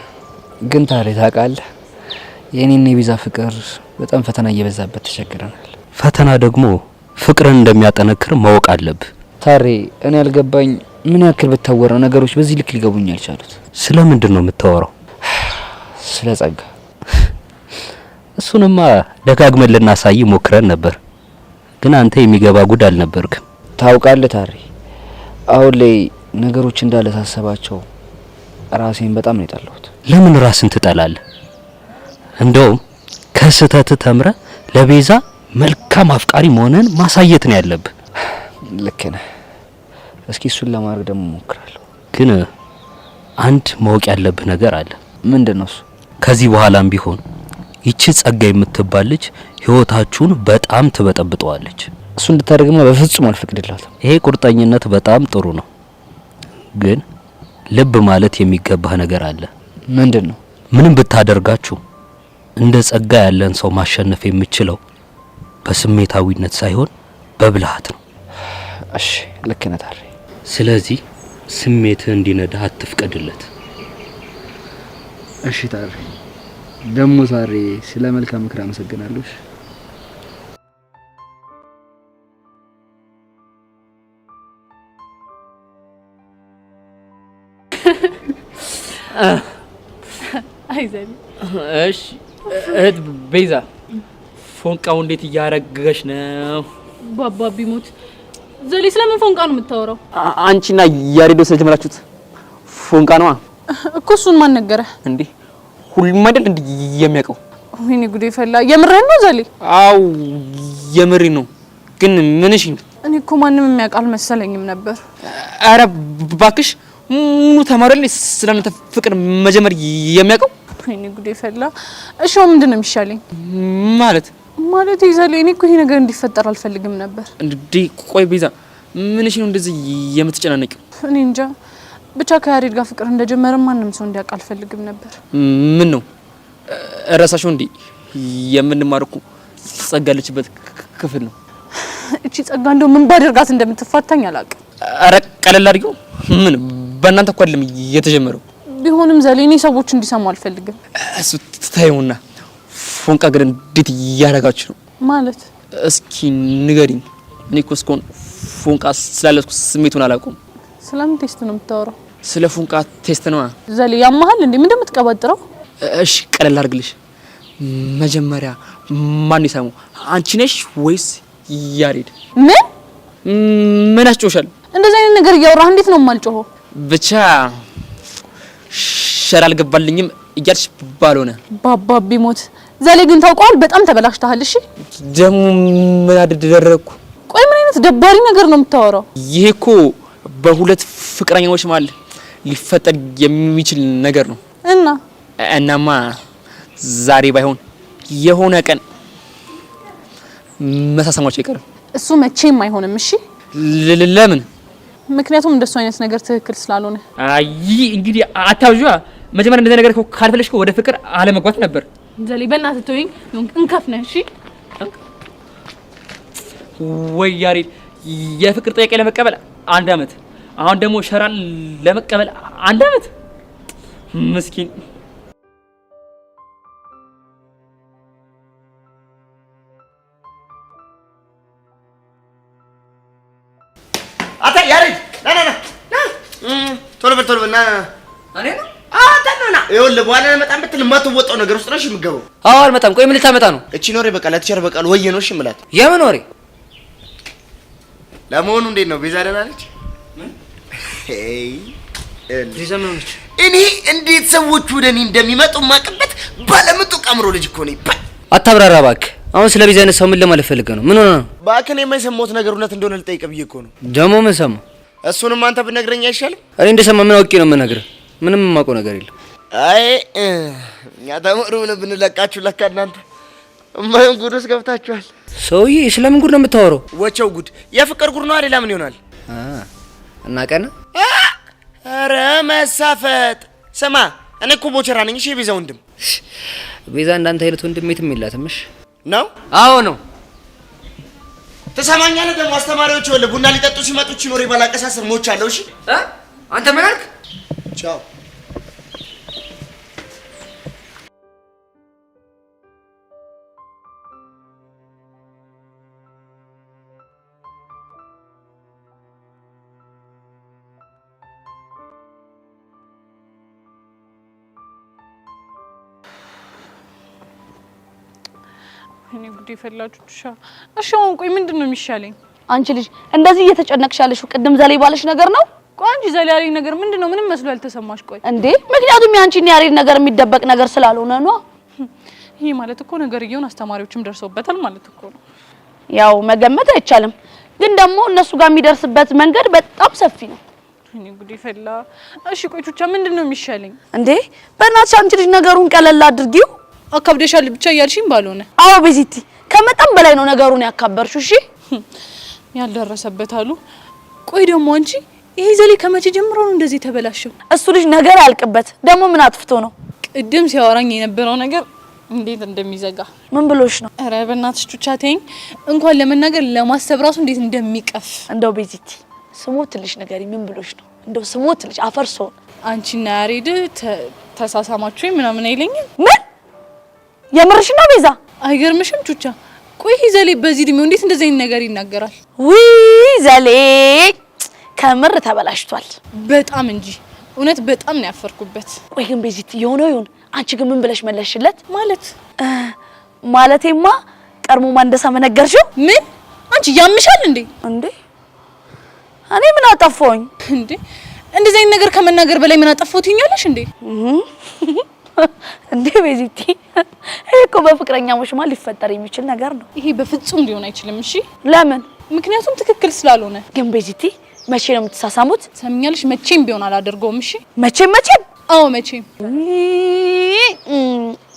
ግን ታዲያ ታውቃለህ የኔና የቤዛ ፍቅር በጣም ፈተና እየበዛበት ተቸግረናል። ፈተና ደግሞ ፍቅርን እንደሚያጠነክር ማወቅ አለብህ። ታሬ እኔ ያልገባኝ ምን ያክል ብታወራ ነገሮች በዚህ ልክ ሊገቡኝ አልቻሉት። ስለምንድን ነው የምታወራው? ስለ ጸጋ። እሱንማ ደጋግመን ልናሳይ ሞክረን ነበር፣ ግን አንተ የሚገባ ጉድ አልነበርክም። ታውቃለህ ታሬ አሁን ላይ ነገሮች እንዳለ ሳሰባቸው ራሴን በጣም ነው የጠላሁት። ለምን ራስን ትጠላለህ? እንደውም ከስህተት ተምረ ለቤዛ መልካም አፍቃሪ መሆንን ማሳየት ነው ያለብህ። ልክ ነህ። እስኪ እሱን ለማድረግ ደግሞ ሞክራለሁ። ግን አንድ ማወቅ ያለብህ ነገር አለ። ምንድነው እሱ? ከዚህ በኋላም ቢሆን ይቺ ጸጋ የምትባል ልጅ ህይወታችሁን በጣም ትበጠብጠዋለች። እሱ እንድታደርግማ በፍጹም አልፈቅድላትም። ይሄ ቁርጠኝነት በጣም ጥሩ ነው፣ ግን ልብ ማለት የሚገባህ ነገር አለ። ምንድነው? ምንም ብታደርጋችሁ እንደ ጸጋ ያለን ሰው ማሸነፍ የምችለው በስሜታዊነት ሳይሆን በብልሃት ነው። እሺ ልክ ነህ ታሬ። ስለዚህ ስሜትህ እንዲነዳህ አትፍቀድለት። እሺ ታሬ። ደሞ ዛሬ ስለ መልካም ምክር አመሰግናለሁ። አይዘል። እሺ እህት ቤዛ ፎንቃው እንዴት እያረገሽ ነው? ባባ ቢሞት ዘሌ ስለምን ፎንቃ ነው የምታወራው? አንቺና ያሬዶ ስለጀመራችሁት ፎንቃ ነዋ እኮ። እሱን ማን ነገረ እንዴ? ሁሉም አይደል እንዴ የሚያውቀው? ወይኔ ጉዴ ፈላ። የምርህን ነው ዘሌ? አው የምሪ ነው። ግን ምንሽ? እኔ እኮ ማንም የሚያውቅ አልመሰለኝም ነበር። አረ ባክሽ ሙሉ ተማረል ስለናንተ ፍቅር መጀመር የሚያውቀው? ወይኔ ጉዴ ፈላ። እሺ ምንድን ነው የሚሻለኝ? ማለት ይዘሌ እኔ እኮ ይሄ ነገር እንዲፈጠር አልፈልግም ነበር። እንዴ ቆይ ቤዛ ምንሽ ነው እንደዚህ የምትጨናነቂው? እኔ እንጃ ብቻ ከያሬድ ጋር ፍቅር እንደጀመረ ማንም ሰው እንዲያውቅ አልፈልግም ነበር። ምን ነው እረሳሽው እንዴ? የምንማርኩ ጸጋለችበት ክፍል ነው። እቺ ጸጋ እንደው ምን ባደርጋት እንደምትፋታኝ አላውቅም። አረ ቀለል አድርጊው። ምን በእናንተ እኮ አይደለም የተጀመረው። ቢሆንም ዘሌኔ ሰዎች እንዲሰሙ አልፈልግም። እሱ ታዩና ፎንቃ ግን እንዴት እያደረጋችሁ ነው ማለት? እስኪ ንገሪኝ። እኔ እኮ እስካሁን ፎንቃ ስላለስኩ ስሜቱን አላውቅም። ስለምን ቴስት ነው የምታወራው? ስለ ፎንቃ ቴስት ነው። ዘሌ ያማሃል እንዴ? ምን እንደምትቀባጥረው? እሺ ቀለል አድርግልሽ። መጀመሪያ ማን ይሰሙ? አንቺ ነሽ ወይስ ያሬድ? ምን አስጮሻል? እንደዚህ አይነት ነገር እያወራህ እንዴት ነው የማልጮኸው? ብቻ ሸራ አልገባልኝም እያልሽ ባልሆነ ባባቢ ሞት። ዘሌ ግን ታውቀዋል፣ በጣም ተበላሽተሃል። እሺ ደሙ ምን አደረኩ? ቆይ ምን አይነት ደባሪ ነገር ነው የምታወራው? ይሄ እኮ በሁለት ፍቅረኛዎች መሀል ሊፈጠር የሚችል ነገር ነው። እናማ ዛሬ ባይሆን የሆነ ቀን መሳሳማቸው አይቀርም። እሱ መቼም አይሆንም። እሺ ለምን? ምክንያቱም እንደሱ አይነት ነገር ትክክል ስላልሆነ። አይ እንግዲህ አታውጇ። መጀመሪያ እንደዚህ ነገር ካልፈለሽ ወደ ፍቅር አለመግባት ነበር። ዘሌ በእናትህ ተወኝ፣ እንከፍነህ። እሺ ወይ ያሬድ የፍቅር ጥያቄ ለመቀበል 1 አመት፣ አሁን ደግሞ ሸራን ለመቀበል 1 አመት። ምስኪን አታ ያሬድ ና ቶሎ በል ና። እኔ ነው አታና ይኸውልህ በኋላ ለመጣም ብትል የማትወጣው ነገር ውስጥ ነሽ የምትገባው። አዎ አልመጣም። ቆይ ምን ልታመጣ ነው? እቺ ኖሬ በቃ ለተቸር በቃ ወይ ነው እሺ የምላት። የምን ወሬ? ለመሆኑ እንዴት ነው ቤዛ ደህና ነች? ቤዛ ምን ሆነች? እኔ እንዴት ሰዎች ወደ እኔ እንደሚመጡ ማቅበት ባለምጡ ቀምሮ ልጅ እኮ ነኝ። አታብራራ እባክህ። አሁን ስለ ቤዛ አይነት ሰው ምን ለማለት ፈልገህ ነው? ምን ሆነ ነው? እባክህ እኔ የማይሰማሁት ነገር እውነት እንደሆነ ልጠይቅህ ብዬ እኮ ነው። ደግሞ ምን ሰማ? እሱንም አንተ ብትነግረኝ አይሻልም? እኔ እንደሰማ ምን አውቄ ነው የምነግርህ? ምንም የማውቀው ነገር የለም። አይ እኛ ተመሩ ብንለቃችሁ ለካ እናንተ የማይሆን ጉድ ውስጥ ገብታችኋል። ሰውዬ ስለምን ጉድ ነው የምታወራው? ወቸው ጉድ የፍቅር ጉድ ነው አይደል? ምን ይሆናል? እና ቀና ኧረ መሳፈጥ። ስማ እኔ እኮ ቦቸራ ነኝ። እሺ ቤዛ ወንድም። ቤዛ እንዳንተ አይነት ወንድም የትም የላትም። እሺ ነው? አዎ ነው። ተሰማኛለህ? ደግሞ አስተማሪዎች ወለ ቡና ሊጠጡ ሲመጡ ቺኖሬ ባላቀሳሰር ሞቻለሁ። እሺ አንተ ምን አልክ? ቻው። እኔ ጉዴ ፈላችሁሻ። እሺ አሁን ቆይ ምንድን ነው የሚሻለኝ? አንቺ ልጅ እንደዚህ እየተጨነቅሽ ያለሽው ቅድም ዘሌ ባለሽ ነገር ነው? ቆይ አንቺ ዘሌ ያለኝ ነገር ምንድን ነው? ምንም መስሎ ያልተሰማሽ? ቆይ እንዴ ምክንያቱም ያንቺና ያሬድ ነገር የሚደበቅ ነገር ስላልሆነ ነው። ይሄ ማለት እኮ ነገርየውን አስተማሪዎችም ደርሰውበታል ማለት እኮ ነው። ያው መገመት አይቻልም፣ ግን ደግሞ እነሱ ጋር የሚደርስበት መንገድ በጣም ሰፊ ነው። እኔ ጉዴ ፈላ። እሺ ቆይ ቹቻ ምንድን ነው የሚሻለኝ? እንዴ በእናትሽ አንቺ ልጅ ነገሩን ቀለል አድርጊው። አካብደሻል ብቻ እያልሽኝ ባልሆነ። አዎ ቤዚቲ ከመጠን በላይ ነው ነገሩን ያካበርሽው። እሺ ያልደረሰበት አሉ። ቆይ ደግሞ አንቺ ይሄ ዘሌ ከመቼ ጀምሮ ነው እንደዚህ ተበላሸው? እሱ ልጅ ነገር ያልቅበት ደግሞ ምን አጥፍቶ ነው? ቅድም ሲያወራኝ የነበረው ነገር እንዴት እንደሚዘጋ ምን ብሎሽ ነው? ኧረ በእናትሽ ቹቻ ተይኝ። እንኳን ለመናገር ለማሰብ ራሱ እንዴት እንደሚቀፍ። እንደው ቤዚቲ ስሞትልሽ ነገር ምን ብሎሽ ነው? እንደው ስሞትልሽ አፈርሶ አንቺና ያሬድ ተሳሳማችሁ ምናምን አይለኝም? ምን የምርሽ ነው ቤዛ? አይገርምሽም ቹቻ? ቆይ ይሄ ዘሌ በዚህ እድሜው እንዴት እንደዚህ አይነት ነገር ይናገራል? ውይ ዘሌ ከምር ተበላሽቷል በጣም እንጂ እውነት በጣም ነው ያፈርኩበት። ቆይ ግን ቤዚቲ የሆነው ይሁን፣ አንቺ ግን ምን ብለሽ መለሽለት? ማለቴማ ቀድሞ ማንደሳ መነገርሽው? ምን አንቺ ያምሻል እንዴ? እንዴ እኔ ምን አጠፋሁኝ እንዴ? እንደዚህ አይነት ነገር ከመናገር በላይ ምን አጠፋሁት ይኛለሽ እንዴ? እንዴ ቤዚቲ ይሄ እኮ በፍቅረኛሞች መሀል ሊፈጠር የሚችል ነገር ነው። ይሄ በፍጹም ሊሆን አይችልም። እሺ ለምን? ምክንያቱም ትክክል ስላልሆነ። ግን ቤዚቲ መቼ ነው የምትሳሳሙት? ሰምኛለሽ? መቼም ቢሆን አላደርገውም። እሺ መቼም? አዎ መቼም።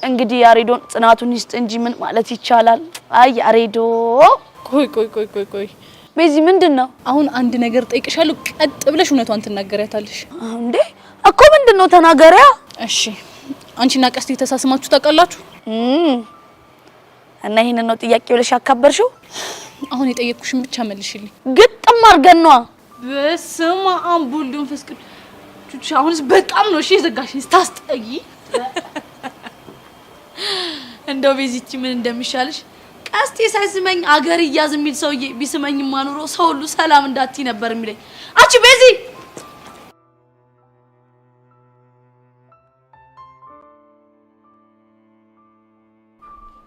እንግዲህ ያሬዶን ጽናቱን ይስጥ እንጂ ምን ማለት ይቻላል? አይ ያሬዶ። ቆይ ቤዚ ምንድን ነው? አሁን አንድ ነገር ጠይቅሻለሁ፣ ቀጥ ብለሽ እውነቷን ትናገሪያታለሽ። እንዴ እኮ ምንድን ነው? ተናገሪያ። እሺ አንቺና ቀስቴ ተሳስማችሁ ታውቃላችሁ? እና ይሄንን ነው ጥያቄ ብለሽ ያካበርሽው? አሁን የጠየቅኩሽን ብቻ መልሽልኝ። ግጥም አድርገን ነዋ። በስመ አብ ወወልድ ወመንፈስ ቅዱስ። ቹቹ አሁንስ በጣም ነው እሺ የዘጋሽኝ ስታስጠይ። እንደው ቤዚቺ ምን እንደሚሻልሽ ቀስቴ ሳይስመኝ አገር ይያዝ የሚል ሰውዬ ቢስመኝ ማኑሮ ሰው ሁሉ ሰላም እንዳትይ ነበር የሚለኝ። አቺ ቤዚ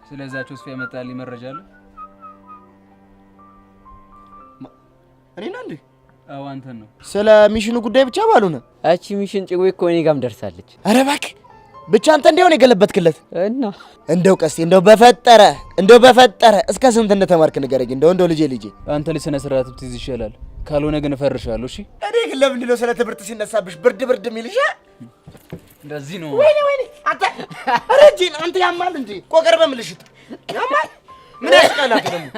ስለዛችሁ ስፋ ይመጣል ይመረጃል። እኔና እንዴ? አዎ አንተን ነው። ስለ ሚሽኑ ጉዳይ ብቻ ባሉነ እቺ ሚሽን ጭዌ እኮ እኔ ጋርም ደርሳለች። ኧረ እባክህ ብቻ አንተ እንደሆነ የገለበትክለት እና እንደው ቀስቴ እንደው በፈጠረ እስከ ስንት እንደተማርክ ንገረኝ። እንደው ልጄ አንተ ልጅ ስነ ስርዓት ብትይዝ ይሻላል። ካልሆነ ግን እፈርሻለሁ። እሺ እኔ ግን ለምንድን ነው ስለ ትምህርት ሲነሳብሽ ብርድ የሚልሽ? እንደዚህ ነው። ወይኔ አንተ ረጂን አንተ ያማል እንዴ? ቆቀር በምልሽት ያማል። ምን ያስቀላክ ደግሞ?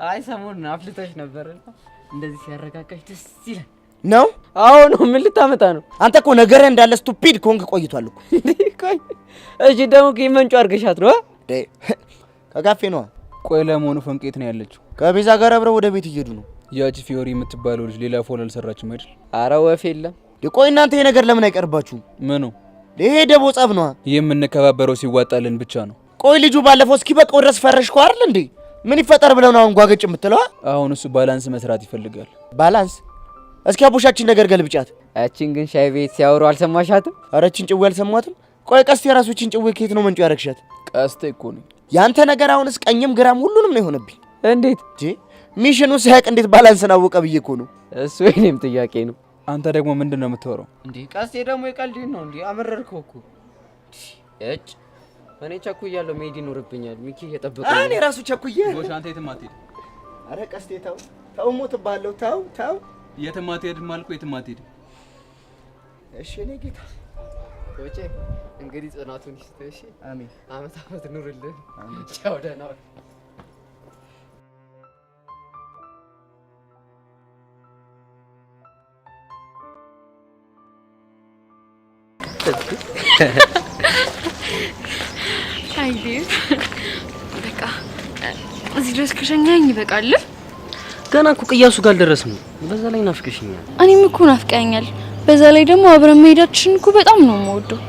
አይ ሰሞኑን አፍልተሽ ነበርና እንደዚህ ሲያረጋጋሽ ደስ ይላል ነው። አዎ ነው። ምን ልታመጣ ነው? አንተ እኮ ነገርህ እንዳለ ስቱፒድ ኮንክ ቆይቷል እኮ። ቆይ እሺ ደግሞ ከመንጮ አርገሻት ነው ደ ከጋፌ ነው። ቆይ ለመሆኑ ፈንቄት ነው ያለችው? ከቤዛ ጋር አብረው ወደ ቤት እየሄዱ ነው። ያቺ ፊዮሪ የምትባለው ልጅ ሌላ ፎል አልሰራችም አይደል? አረ ወፍ የለም። ቆይ እናንተ ይሄ ነገር ለምን አይቀርባችሁም? ምኑ? ይሄ ደቦ ጸብ ነው። የምንከባበረው ሲዋጣልን ብቻ ነው። ቆይ ልጁ ባለፈው እስኪበቃው ድረስ ፈረሽኩ አይደል እንዴ? ምን ይፈጠር ብለው ነው አሁን ጓገጭ የምትለው? አሁን እሱ ባላንስ መስራት ይፈልጋል። ባላንስ? እስኪ አቡሻችን ነገር ገልብጫት። እቺን ግን ሻይ ቤት ሲያወሩ አልሰማሻትም? ኧረ እቺን ጭዌ አልሰማትም። ቆይ ቀስቴ የራሱችን ጭዌ ከየት ነው መንጮ ያረግሻት? ቀስቴ እኮ ነው ያንተ ነገር። አሁንስ ቀኝም ግራም ሁሉንም ነው የሆነብኝ። እንዴት ሚሽኑ ሲያቅ እንዴት ባላንስን አወቀ ብዬ እኮ ነው። እሱ የኔም ጥያቄ ነው። አንተ ደግሞ ምንድነው የምትወራው እንዴ? ቀስቴ ደግሞ የቀልድ ነው እንዴ? አመረርከው እኮ እጭ እኔ ቸኩያለሁ። መሄድ ይኖርብኛል። ሚኪ እየጠበቀኝ ነው። እኔ ራሱ ቸኩዬ። ጎሽ አንተ የትም አትሄድ። አረ ቀስቴ ተው ሞትብሃለሁ። ተው የትም አትሄድም አልኩ። የትም አትሄድ። እሺ እኔ ጌታ ወጪ እንግዲህ ጽናቱን ይስጥህ። እሺ አሜን። አመት ኑርልህ። ቻው ደህና ዋል። አይዴ በቃ እዚህ ድረስ ከሸኛኝ ይበቃል። ገና እኮ ቅያሱ ጋር አልደረስንም። በዛ ላይ ናፍቀሽኛል። እኔም እኮ ናፍቀኛል። በዛ ላይ ደግሞ አብረን መሄዳችን እኮ በጣም ነው የምወደው።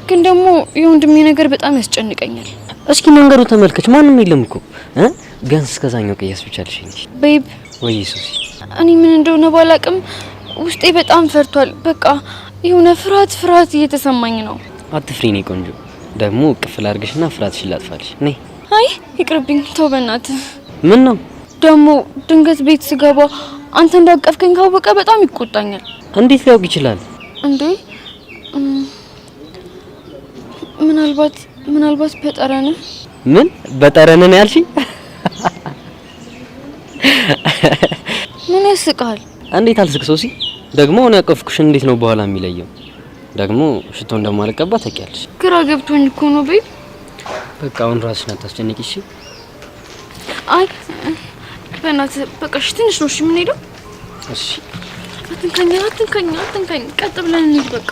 ግን ደግሞ የወንድሜ ነገር በጣም ያስጨንቀኛል። እስኪ መንገዱ ተመልከች፣ ማንም የለም እኮ ገንስ እስከዛኛው ቅያስ ብቻ ልሽኝ። ቤብ ወይ ሱሲ፣ እኔ ምን እንደሆነ ባላቅም ውስጤ በጣም ፈርቷል። በቃ የሆነ ፍርሃት እየተሰማኝ ነው። አትፍሪ የኔ ቆንጆ። ደግሞ ቅፍል አድርገሽና ፍርሃትሽን ላጥፋልሽ። ነይ። አይ ይቅርብኝ፣ ተው በእናትህ። ምን ነው ደግሞ ድንገት ቤት ስገባ አንተ እንዳቀፍከኝ ካወቀ በጣም ይቆጣኛል። እንዴት ሊያውቅ ይችላል እንዴ? ምናልባት በጠረን። ምን በጠረን ነው ያልሽኝ? ምን ያስቃል? እንዴት አልስቅ ሶሲ። ደግሞ እኔ ያቀፍኩሽ እንዴት ነው በኋላ የሚለየው? ደግሞ ሽቶ እንደማልቀባ ታውቂያለሽ። ግራ ገብቶኝ እኮ ነው ቤብ። በቃ አሁን ራስሽን አታስጨንቂ እሺ? አይ በእናትህ በቃ እሺ፣ ትንሽ ነው እሺ የምንሄደው። እሺ አትንካኝ፣ ቀጥ ብለን እንሂድ በቃ።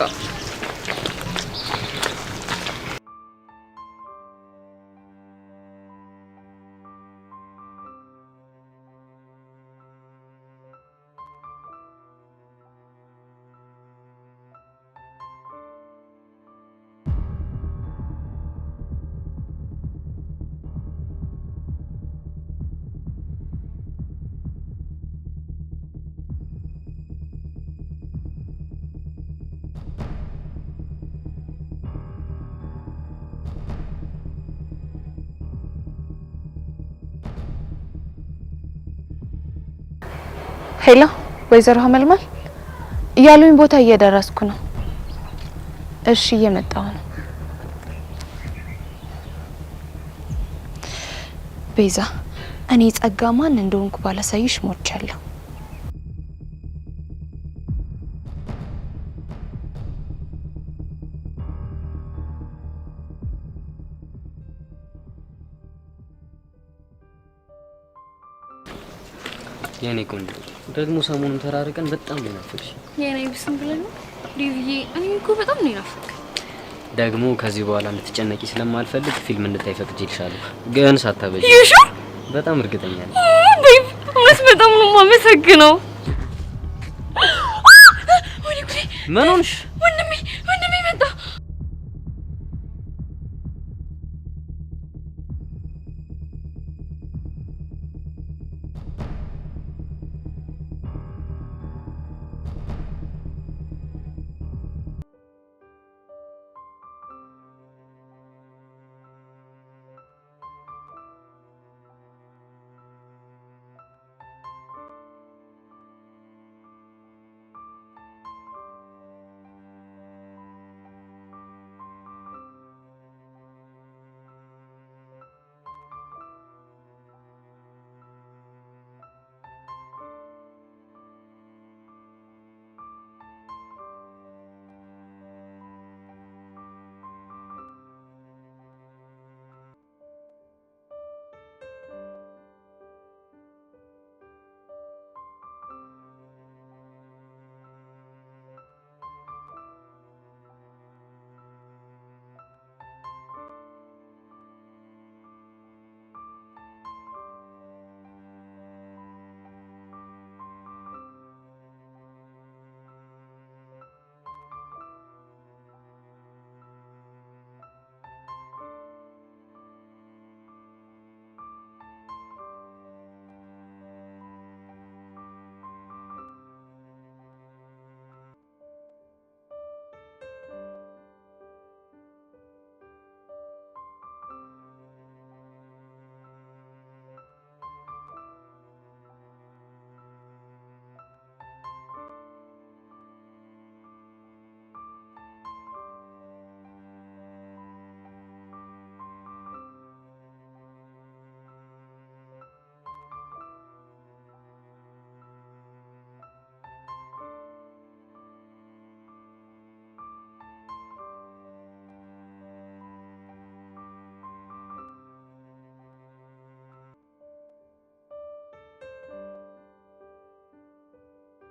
ሄሎ ወይዘሮ ሀመልማል ያሉኝ ቦታ እየደረስኩ ነው። እሺ እየመጣሁ ነው። ቤዛ እኔ ጸጋ ማን እንደሆንኩ ባላሳይሽ ሞቻለሁ። የኔ ቆንጆ ደግሞ ሰሞኑን ተራርቀን በጣም ነው ናፈቅሽ። የኔ ብስም ብለን ነው ዲቪዬ። እኔ እኮ በጣም ነው ናፈቅ። ደግሞ ከዚህ በኋላ እንድትጨነቂ ስለማልፈልግ ፊልም እንድታይ ፈቅጄልሻለሁ። ግን ሳታበጂ። ይሹ በጣም እርግጠኛ ነኝ። በእውነት በጣም ነው የማመሰግነው። ምን ሆንሽ? ወንድሜ